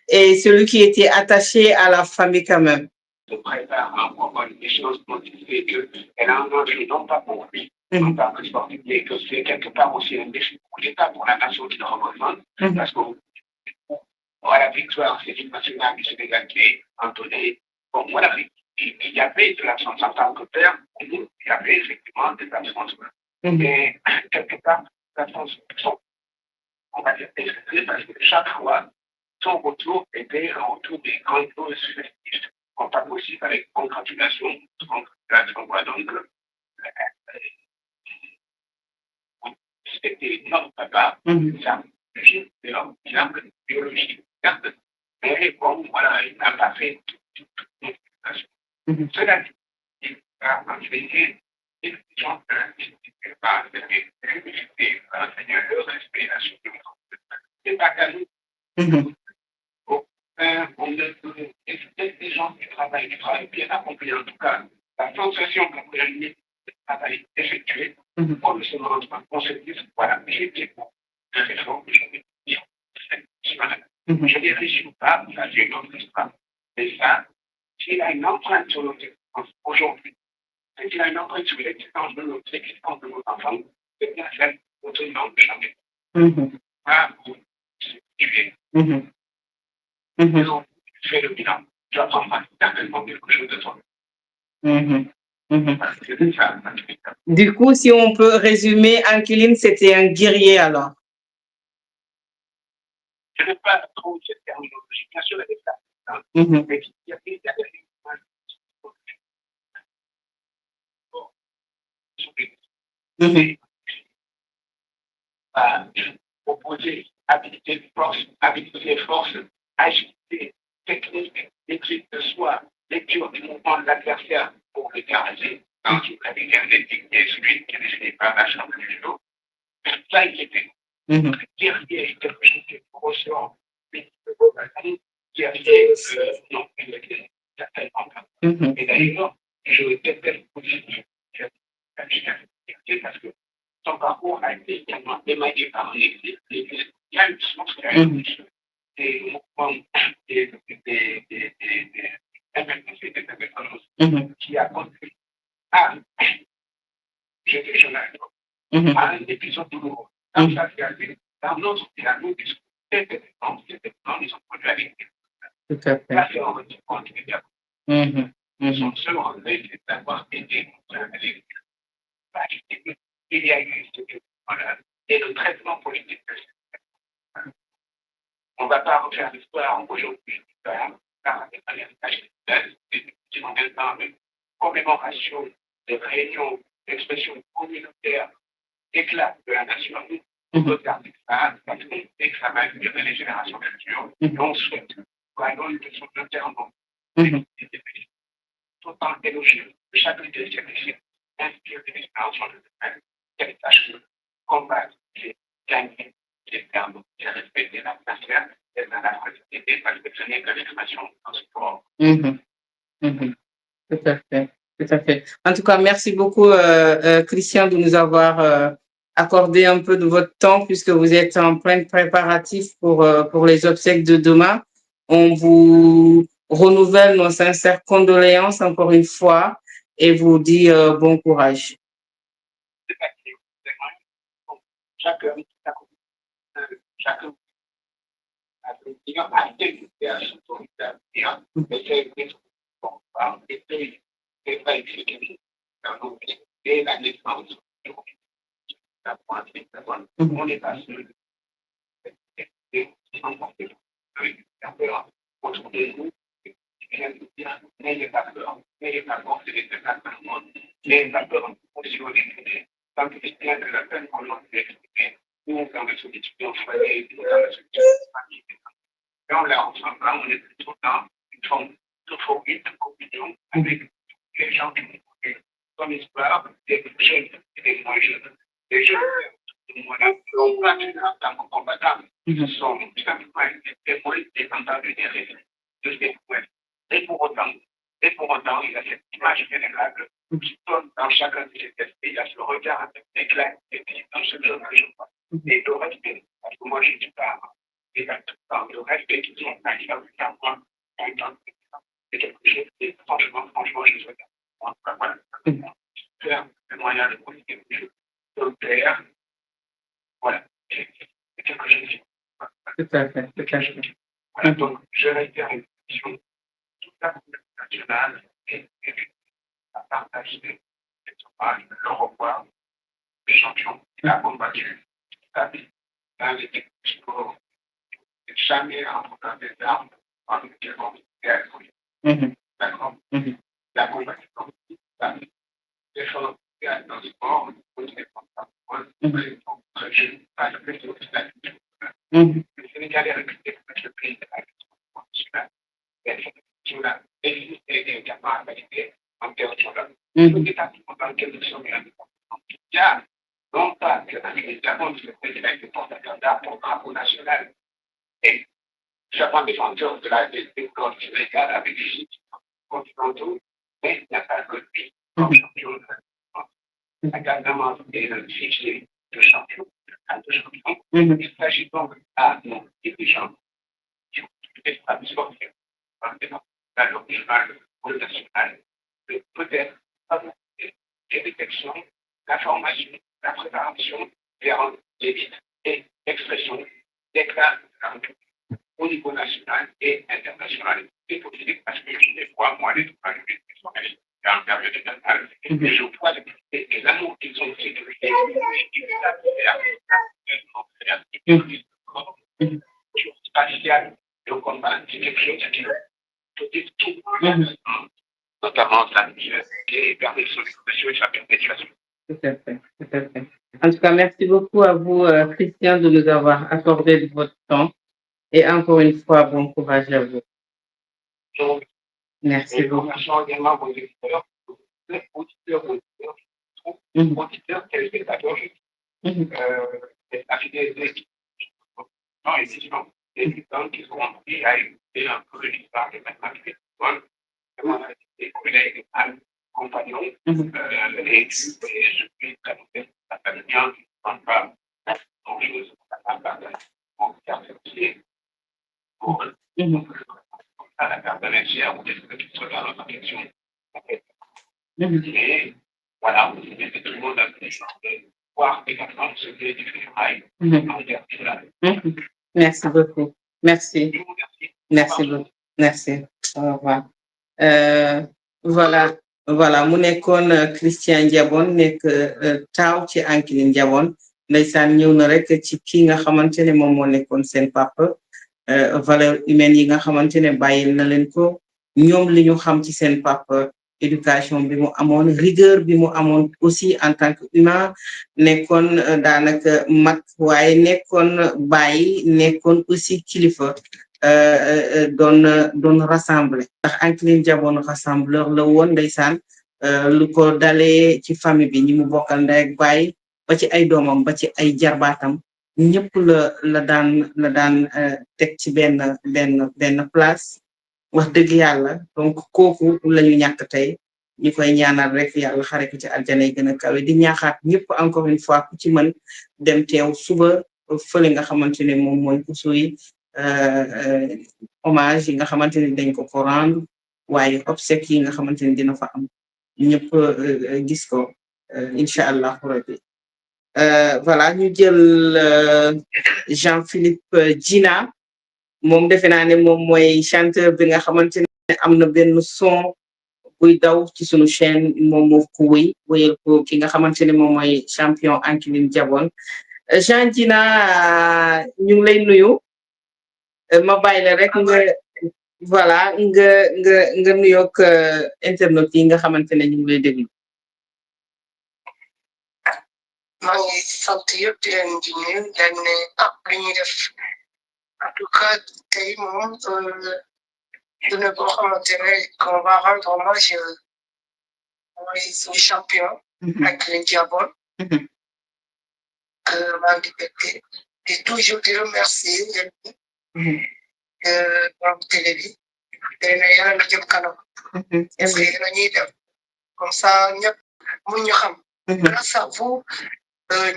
et celui qui était attaché à la famille quand même. Je prépare encore une chose pour dire qu'elle a un enjeu non pas pour lui, non pas que sportif, mais que c'est quelque part aussi un défi pour l'État, pour la nation qui le représente, parce que la victoire, c'est une nationale qui s'est dégagée, Anthony. Bon, voilà, il y avait de l'absence en tant que père, il y avait effectivement des absences. Mais quelque part, les absences sont, on va dire, exclues parce que chaque fois, son retour était un retour des grandes choses subjectives. On parle aussi avec congratulations, voilà, donc, c'était notre papa, ça, c'est l'homme, biologique, certes, mais bon, voilà, il n'a pas fait toute cela dit, il a enseigné les gens par l'humilité, enseigner le respect, la soumission. C'est pas cadeau. Des gens qui travaillent bien accompli, en tout cas, la sensation qu'on peut réunir le travail effectué, on ne se rend pas, on se dit, voilà, j'ai été bon, je vais faire, je vais dire, je ne réussis pas, ça c'est une autre histoire. Mais ça, s'il a une empreinte sur notre existence aujourd'hui, s'il a une empreinte sur l'existence de notre existence de nos enfants, c'est bien celle autrement que jamais. Voilà, je fais le bilan, je apprends certainement quelque chose de toi. Du coup, si on peut résumer, Ankiline, c'était un guerrier alors. Je n'ai pas trop cette terminologie, bien sûr, elle est là. Mais il y a des proposer habilité de force, habilité de force, agilité, technique, étude de soi, lecture du mouvement de l'adversaire pour le garder dans une pratique athlétique et celui qui n'est pas la chambre du judo. Ça, il était. Guerrier, quelque chose qui est grosseur, guerrier, non, il était certainement pas. Et d'ailleurs, je déteste aussi parce que son parcours a été également émaillé par l'Église. Il y a une source des mouvements, des qui a conduit à, j'étais jeune à un épisode douloureux. Dans ça, dans notre dialogue, c'était dans les produits avec Tout à fait. là, c'est en retient compte immédiatement. Son seul regret, c'est d'avoir été avec il y a eu voilà, et le traitement politique l'histoire aujourd'hui, commémoration de réunions d'expression communautaire, éclat de la nation, on peut garder ça, examen de les générations futures, et on souhaite, voyons une question de terme, tout en élogieux de chacune de ces défis, inspire des expériences sur le domaine, qu'elle sache combattre et gagner les termes, et respecter la matière et la fragilité, parce que ce n'est que l'expression dans ce sport. Tout à fait, tout à fait. En tout cas, merci beaucoup, Christian, de nous avoir accordé un peu de votre temps puisque vous êtes en plein préparatif pour les obsèques de demain. On vous renouvelle nos sincères condoléances encore une fois et vous dit bon courage. Chacun avec les gens qui ont comme histoire, des jeunes et des moins jeunes. Les jeunes, qui ont battu en tant que combattants, sont simplement des moyens dépendants de ces points. Et pour autant, il y a cette image générale qui donne dans chacun de ces tests. Il y a ce regard avec éclat et dans ce jeune que je vois. Et le respect, parce que moi je dis pas, exactement, le respect qu'ils ont à moi, c'est quelque chose qui, franchement, je souhaite faire le moyen de communiquer de le faire. Voilà, c'est quelque chose qui. Tout à fait, tout à fait. Voilà, donc je réitère une question toute la communauté nationale et à partager cette hommage, le revoir, les champions qui a combattu dans les sports, jamais en des armes en utilisant d'accord. La combattant, les choses dans le sport, le Sénégal est réputé pour être le pays de la et également à valider en territoire. Tout est dans lequel nous sommes indépendants. Non pas que l'Amérique le président est porte-candidat pour le drapeau national. Et j'apprends des vendeurs de la défense du Sénégal avec les continentaux, mais il n'y a pas que lui comme champion de la défense. Également, des fichiers de champion, de champion. Il s'agit donc à nos dirigeants qui ont été sportifs, la nationale, le national, de peut-être favoriser les détections, la formation, la préparation vers l'évite et l'expression d'éclat au niveau national et international. C'est possible parce que je les vois, moi, les trois qui sont en période nationale, et je vois les amours qu'ils ont sécurisés, spatial, le combat, c'est quelque chose qui peut-être tout, notamment ça et permet de solution et sa perpétuation. Tout à fait, tout à fait. En tout cas, merci beaucoup à vous, Christian, de nous avoir accordé de votre temps. Et encore une fois, bon courage à vous. Merci beaucoup. Merci également vos auditeurs, auditeurs, téléspectateurs, la fidélité. Non, effectivement, les gens qui sont pris à écouter un peu l'histoire de mathématiques, des collègues, compagnons, et je suis très content, ça fait bien, on va grand-chose pour faire pour à la carte bénéficiaire ou des trucs qui sont dans notre question. Et voilà, tout le monde a pu voir également ce que les funérailles en terre. Merci beaucoup. Merci. Merci beaucoup. Merci. Au revoir. Voilà mu nekkoon Christian Diabone nekk taaw ci Ankiling Diabone ndeysaan ñëw na rek ci kii nga xamante ne moom moo nekkoon seen papa valeurs humaines yi nga xamante ne bàyyil na leen ko ñoom li ñu xam ci seen papa éducation bi mu amoon rigueur bi mu amoon aussi en tant que humain nekkoon daanaka mag waaye nekkoon bàyyi nekkoon aussi kilifa doon rassembler ndax Ankiline Diabone rassembleur la woon ndeysaan lu ko dalee ci famille bi ñi mu bokkal ndey ak baay ba ci ay doomam ba ci ay jarbaatam ñëpp la daan teg ci benn place wax dëgg yàlla donc kooku lañu ñàkk tey ñu koy ñaanal rek yàlla xare ko ci aljana yi gën a kawe di ñaaxaat ñëpp encore une fois ku ci mën dem teew suba fële nga xamante ne moom mooy Oussouye hommage yi nga xamante ne dañ ko rendre waaye obsèques yi nga xamante ne dina fa am ñëpp gis ko incha allah rabbi voilà ñu jël Jean-Philippe Djina moom defe naa ne moom mooy chanteur bi nga xamante ne am na benn son buy daw ci sunu chaîne moom moo ko wéyal ko ki nga xamante ne moom mooy champion Ankiline Diabone Jean Djina ñu ngi lay nuyu ma bàyyi la rek nga voilà nga nuyoog internet yi nga xamante ne ñu ngi lay déglu. maa ngi sant yëpp di leen di nuyu dañ ne li ñuy def en tout cas tey moom dina boo xamante ne qu'on va rendre hommage mooy suñu champion Ankiline Diabone maa ngi bëgg di toujours di remercier borom télé bi dina yàlla na jëm kanam parce que yéen a ñuy def comme ça ñëpp mun ñu xam grâce à vous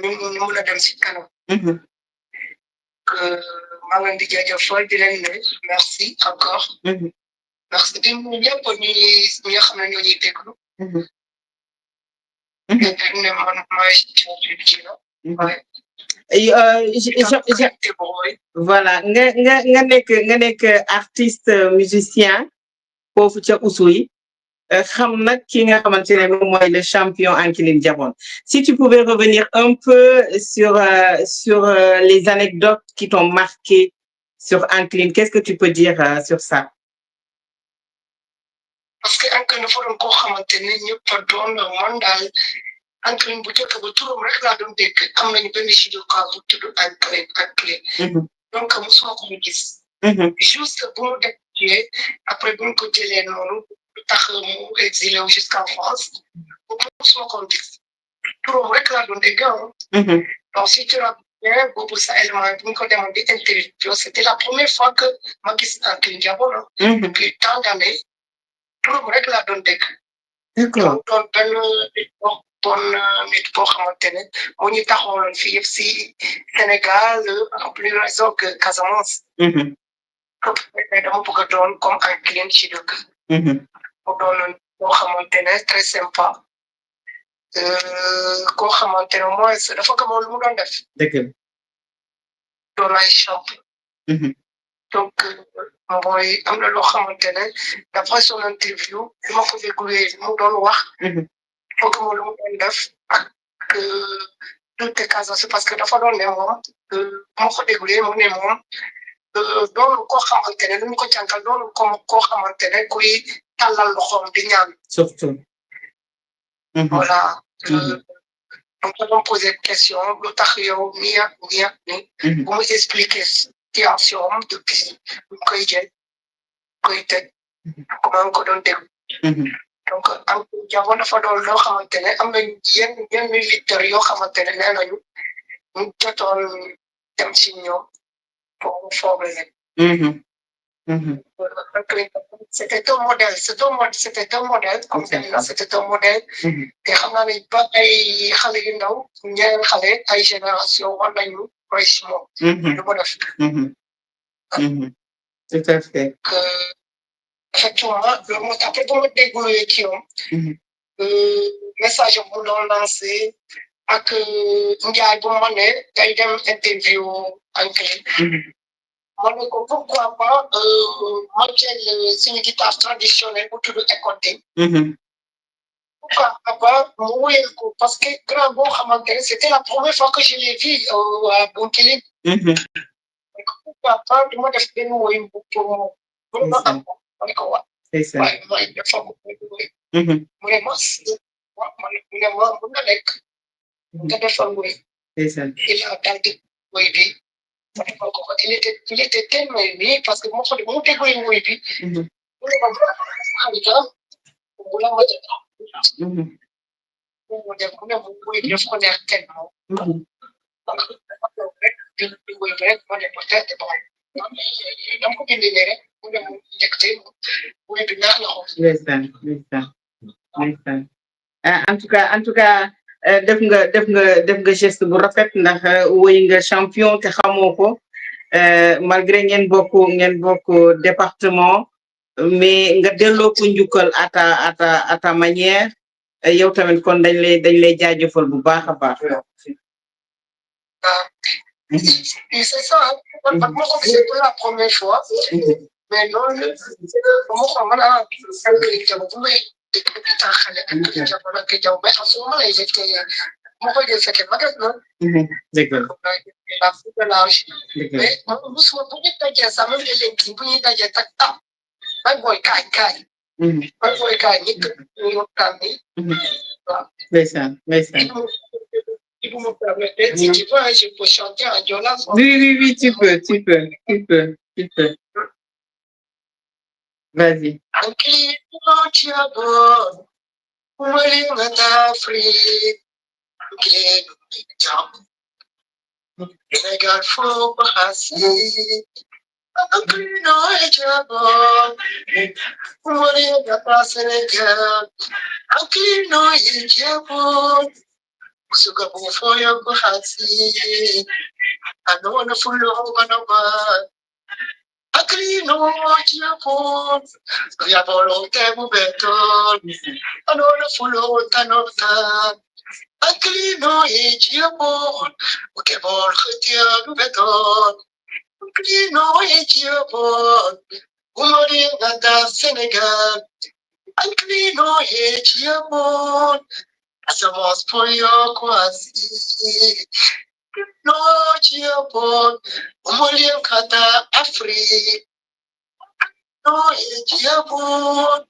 ñu mun a dem si kanam maa ngi leen di jaajëfal di leen ne merci encore merci di nuyu ñëpp ñi nga xam ne ñoo ñuy déglu di ne man maay Djina voilà nga nekk artiste musicien foofu ca Oussouye xam nag ki nga xamante ne moom mooy le champion Ankiline Diabone si tu pouvais revenir un peu sur les anecdotes qui t'ont marqué sur Ankiline qu'est-ce que tu peux dire sur ça. parce que Ankiline dafa doon koo xamante ne ñëpp a doon man daal Ankiline bu njëkk ba turam rek laa doon dégg am nañu benn judoka bu tudd Ankiline donc mosuma ko gis juste bu mu def après bu ñu ko jëlee noonu lu tax mu exilé wu jusqu'en France boobu mosuma ko gis turam rek laa doon dégg donc si tu rappelles boobu sa élément bu ñu ko demoon di interview c'était la première fois que ma gis Ankiline Diabone depuis tant d'années turam rek laa doon dégg d'accord doon benn nit boo xamante ne moo ñu taxawaloon fii yëpp si Sénégal en plus raison que Casamance dama bëgg a doon comme Ankiline ci dëkk mu doon boo xamante ne très sympa koo xamante ne mooy dafa gëmoon lu mu doon def dëgg doon ay champion donc mooy am na loo xamante ne d'après son interview li ma ko dégluwee li mu doon wax foog mu lu mu doon def ak toute Casamance parce que dafa doon ne moom ma ko dégluwee mu ne moom doonu koo xamante ne lu ñu ko jàngal doonu koo xamante ne kuy tàllal loxoom di ñaan surtout voilà donc ma doon posé question lu tax yow nii ak nii ak nii bu mu expliquer situation am depuis bu koy jël koy teg comment ko doon déglu donc Ankiline Diabone dafa doon loo xamante ne am nañu yenn militaires yoo xamante ne nee nañu ñu jotoon dem si ñoom pour mu former leen c'était un modèle c'était un modèle comme c'était un modèle te xam naa ne ba ay xale yu ndaw ñeneen xale ay génération war nañu roy si moom lu mu def tout à fait effectivement loolu moo tax après ba ma dégluwee kii yoon message bu doon lancé ak njaay bu ma ne day dem interview Ankiline ma ne ko pourquoi pas ma jël suñu guitare traditionnelle bu tudd écouté pourquoi pas mu wéyal ko parce que grand boo xamante ne c'était la première fois que je l'ai vu à Bounkiling papa du ma def benn woy pour moom mu ma am ko ma ne ko waa waaye mooy dafa ko woy mu ne ma mu ne ma mun na nekk nga defal woy il a daal di woy bi ma defal ko il était tellement aimé parce que moo ko mu déggee woy bi mu ne ma xarita mu la ma def mu dem mu ne mu woy bi daf ko neex tellement di woy bi rek ma ne peut-être bon dama ko bindee rek mu ne mu njëkte woy bi neex na ko en tout cas def nga geste bu rafet ndax woy nga champion te xamoo ko malgré ngeen bokk département mais nga delloo ko njukkal à ta manière yow tamit kon dañ lay jaajëfal bu baax a baax. C'est ça, moi c'est pas la première fois, mais non, moi on a si vous me permettez, si tu veux, je peux chanter en Yola. Oui, tu peux. Vas-y. Suka bufoyo kuhati anona fulo banaba akrino chiapo ya bolo tebu beton anona fulo tanota akrino chiapo ke bol khatia beton akrino chiapo umori gata Senegal akrino chiapo Somos pollo quasi no chiapon umuliam kata Afri no chiapon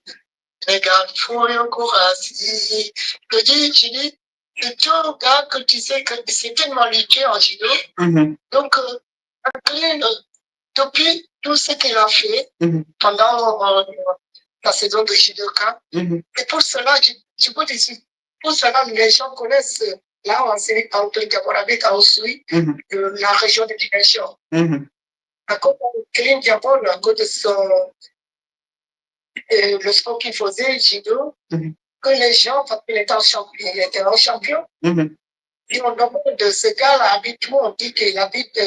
negan pollo quasi que dit le temps que tu sais que c'est tellement lutté en judo donc depuis tout ce qu'il a fait pendant la saison de judoka et pour cela je peux te dire pour cela, les gens connaissent là en Série entre Gaborabit à Osui, la région de Dimension. À cause de Clean Diabol, à cause de le sport qu'il faisait, judo, que les gens, parce qu'il était un champion, et on demande de ce gars-là, habite où on dit qu'il habite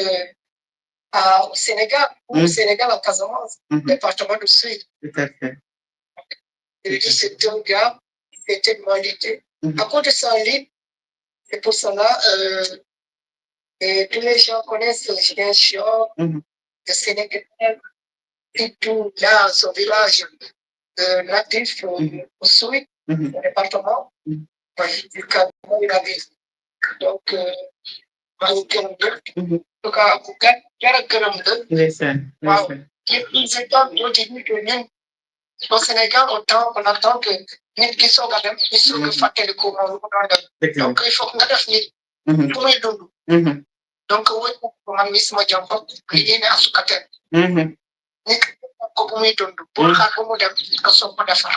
au Sénégal, ou au Sénégal à Casamance, département du Sud. Tout à fait. Il dit c'est un gars qui était malité. À cause de ça, c'est pour cela et tous les gens connaissent le Génération, le Sénégal, et tout là, son village natif au Sud, au département, du Cameroun et la ville. Donc, en tout cas, vous ils étaient au début que même au Sénégal, autant on attend que nit ki soog a dem ñu soog a fàttaliku moom mu doon def donc il faut nga def nit fu muy dund donc wëy ko man mi sama jom bopp li yéene asukaten nit ko bu muy dund bul xaar ba mu dem nga soog ko defar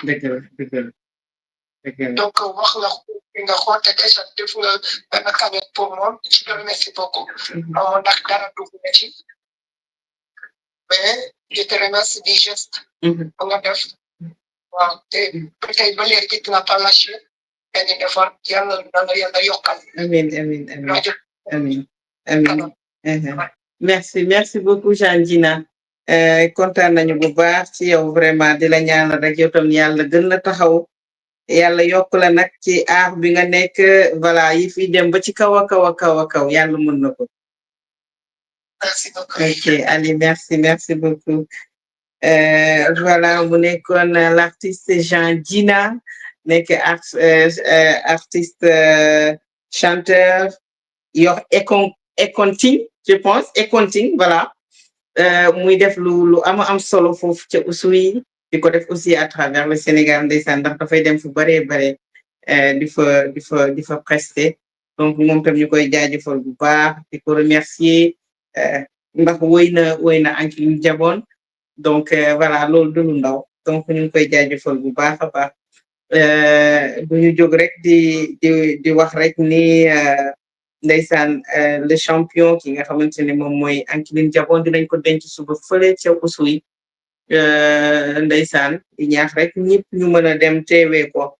donc wax nga xoote déjà def nga benn cagnotte pour moom je te remercie beaucoup ndax dara dugg na ci mais je te remercie du geste ba nga def waaw te tey ba léegi dina pas lâché dañuy defar yàlla yokkal. Amiin. Merci beaucoup Jean Djina kontaan nañu bu baax ci yow vraiment di la ñaanal rek yow tam yàlla gën la taxaw yàlla yokk la nag ci aar bi nga nekk voilà yi fi dem ba ci kaw a kaw yàlla mën na ko. Merci beaucoup. Ok, allez, merci beaucoup. Voilà, mu nekkoon l'artiste Jean Djina nekk artiste chanteur yor Econting je pense Econting voilà muy def lu am solo foofu ca Oussouye di ko def aussi à travers le Sénégal ndeysaan ndax dafay dem fu baree bare di fa prester donc moom tam ñu koy jaajëfal bu baax di ko remercier ndax woy na Ankiling Jabon donc voilà loolu du lu ndaw donc ñu ngi koy jaajëfal bu baax a baax bu ñu jóg rek di wax rek ni ndeysaan le champion ki nga xamante ne moom mooy Ankiling Jabon dinañ ko denc suba fële ca Oussouye ndeysaan di ñaax rek ñëpp ñu mën a dem teewee ko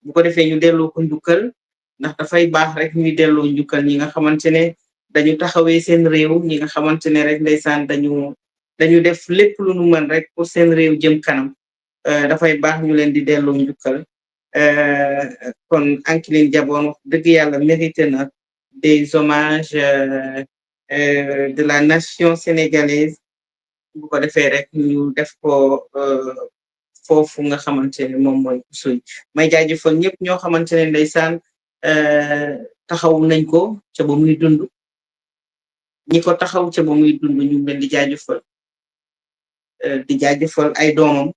bu ko defee ñu delloo ko njukkal ndax dafay baax rek ñuy delloo njukkal ñi nga xamante ne dañu taxawee seen réew ñi nga xamante ne rek ndeysaan dañu def lépp lu nu mën rek pour seen réew jëm kanam dafay baax ñu leen di delloo njukkal kon Ankiling Jabon wax dëgg yàlla mérité na des hommages de la nation sénégalaise bu ko defee rek ñu def ko foofu nga xamante ne moom mooy Oussouye may jaajëfal ñëpp ñoo xamante ne ndeysaan taxaw nañ ko ca ba muy dund ñi ko taxaw ca ba muy dund ñu leen di jaajëfal ay doomam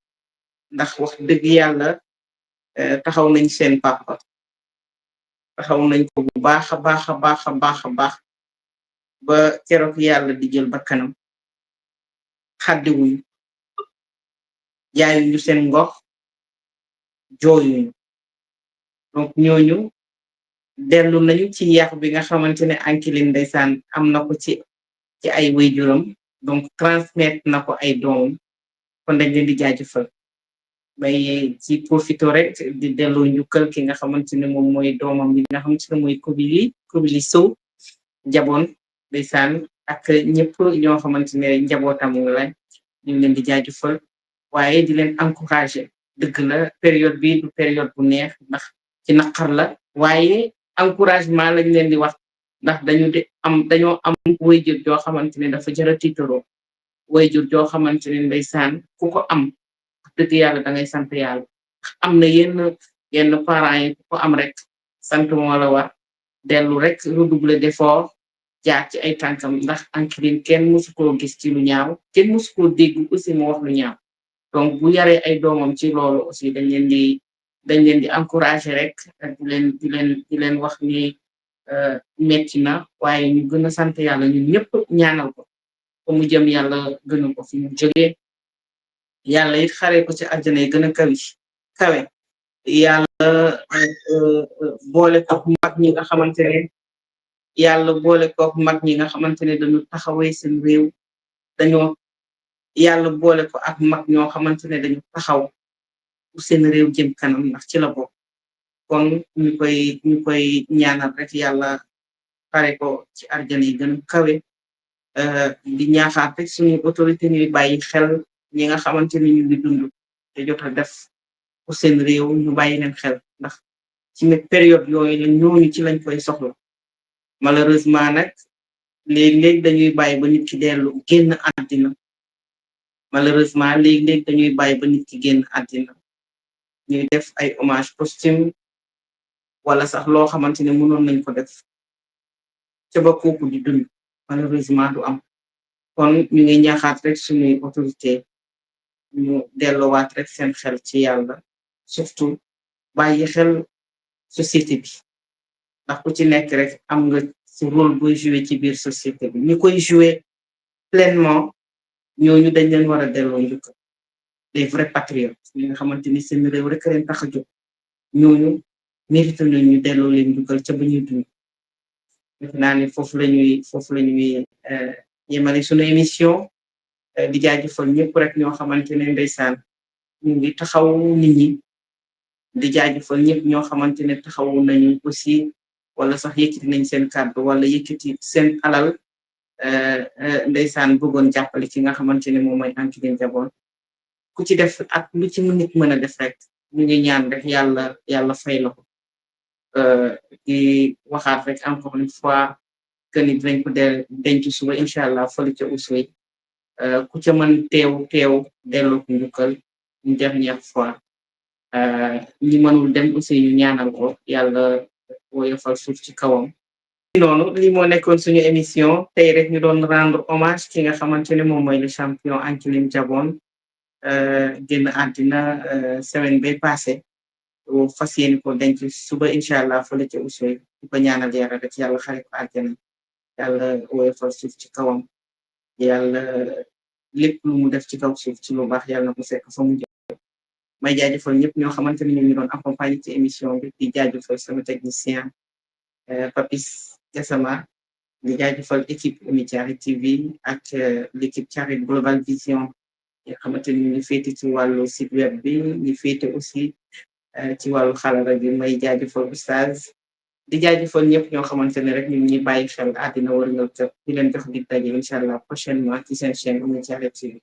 ndax wax dëgg yàlla taxaw nañ seen papa taxaw nañ ko bu baax a baax a baax a baax a baax ba keroog yàlla di jël bakkanam xaddiwuñu jaayuñu seen ngox jooyuñu donc ñooñu dellu nañu ci yar bi nga xamante ne Ankiling ndeysaan am na ko ci ay waajuram donc transmettre na ko ay doomam kon dañ leen di jaajëfal may ci profito rek di delloo njukkal ki nga xamante ne moom mooy doomam bi nga xamante ne mooy Kobili Sow Jabon ndeysaan ak ñëpp ñoo xamante ne njabootam lañ ñu ngi leen di jaajëfal waaye di leen encourager dëgg la période bi du période bu neex ndax ci naqar la waaye encouragement lañ leen di wax ndax dañoo am wayjur joo xamante ne dafa jara tiitaroo wayjur joo xamante ne ndeysaan ku ko am dëgg yàlla da ngay sant yàlla am na yenn parents yi ku ko am rek sant moo la war dellu rek redoubler d'effort jaar ci ay tànkam ndax Ankiling kenn mësu koo gis ci lu ñaaw kenn mësu koo dégg aussi mu wax lu ñaaw donc bu yaree ay doomam ci loolu aussi dañ leen di encourager rek di leen wax ni metti na waaye ñu gën a sant yàlla ñun ñëpp ñaanal ko fa mu jëm yàlla gënal ko fi mu jógee yàlla it xaree ko ci àjjana yi gën a kawe yàlla boole ko mag ñi nga xamante ne dañu taxawee seen réew yàlla boole ko ak mag ñoo xamante ne dañu taxaw pour seen réew jëm kanam ndax ci la bokk kon ñu koy ñaanal rek yàlla xare ko ci àjjana yi gën a kawe di ñaaxaat rek suñu autorité ñuy bàyyi xel ñi nga xamante ne ñu ngi dund te jot a def pour seen réew ñu bàyyi leen xel ndax ci période yooyu la ñooñu ci lañ koy soxla malheureusement nag léegi-léegi dañuy bàyyi ba nit ki dellu génn àddina malheureusement léegi-léegi dañuy bàyyi ba nit ki génn àddina ñuy def ay hommage posthume wala sax loo xamante ne mënoon nañ ko def ca ba kooku di dund malheureusement du am kon ñu ngi ñaaxaat rek suñuy autorité ñu delloowaat rek seen xel ci yàlla surtout bàyyi xel société bi ndax ku ci nekk rek am nga ci rôle buy jouer ci biir société bi ñu koy jouer pleinement ñooñu dañ leen war a delloo njukkal des vrais patriotes ñi nga xamante ni seen réew rek leen tax a jóg ñooñu mérité nañ ñu delloo leen njukkal ca ba ñuy dund defe naa ne foofu la ñuy yemale suñu émission di jaajëfal ñëpp rek ñoo xamante ne ndeysaan ñu ngi taxawu nit ñi di jaajëfal ñëpp ñoo xamante ne taxawu nañu aussi wala sax yëkkati nañ seen kàddu wala yëkkati seen alal ndeysaan bëggoon jàppale ki nga xamante ne moom mooy Ankiling Jabon ku ci def ak lu ci nit mën a def rek ñu ngi ñaan rek yàlla fay la ko di waxaat rek encore une fois que ni dinañ ko denc suba incha allah fële ca Oussouye ku ca mën teew delloo ko njukkal une dernière fois ñi mënul dem aussi ñu ñaanal ko yàlla woyofal suuf ci kawam noonu lii moo nekkoon suñu émission tey rek ñu doon rendre hommage ki nga xamante ne moom mooy le champion Ankilim Jabon génn àddina semaine bay passé fas yéene ko denc suba incha allah fële ca Oussouye di ko ñaanal yàlla rek yàlla xare ko àjjana yàlla woyofal suuf ci kawam yàlla lépp lu mu def ci kaw suuf ci lu baax yàlla na ko fekk fa mu jëm may jaajëfal ñëpp ñoo xamante ne ñu ngi doon accompagner ci émission bi di jaajëfal sama technicien Papis Gassama di jaajëfal équipe Oumy Thiaroye TV ak l'équipe Thiaroye Global Vision nga xamante ni ñu féete ci wàllu site web bi ñu féete aussi ci wàllu xarala bi may jaajëfal oustaz di jaajëfal ñëpp ñoo xamante ne rek ñu ngi bàyyi xel àddina war nga di leen jox di daje incha allah prochainement ci seen chaîne Oumy Thiaroye TV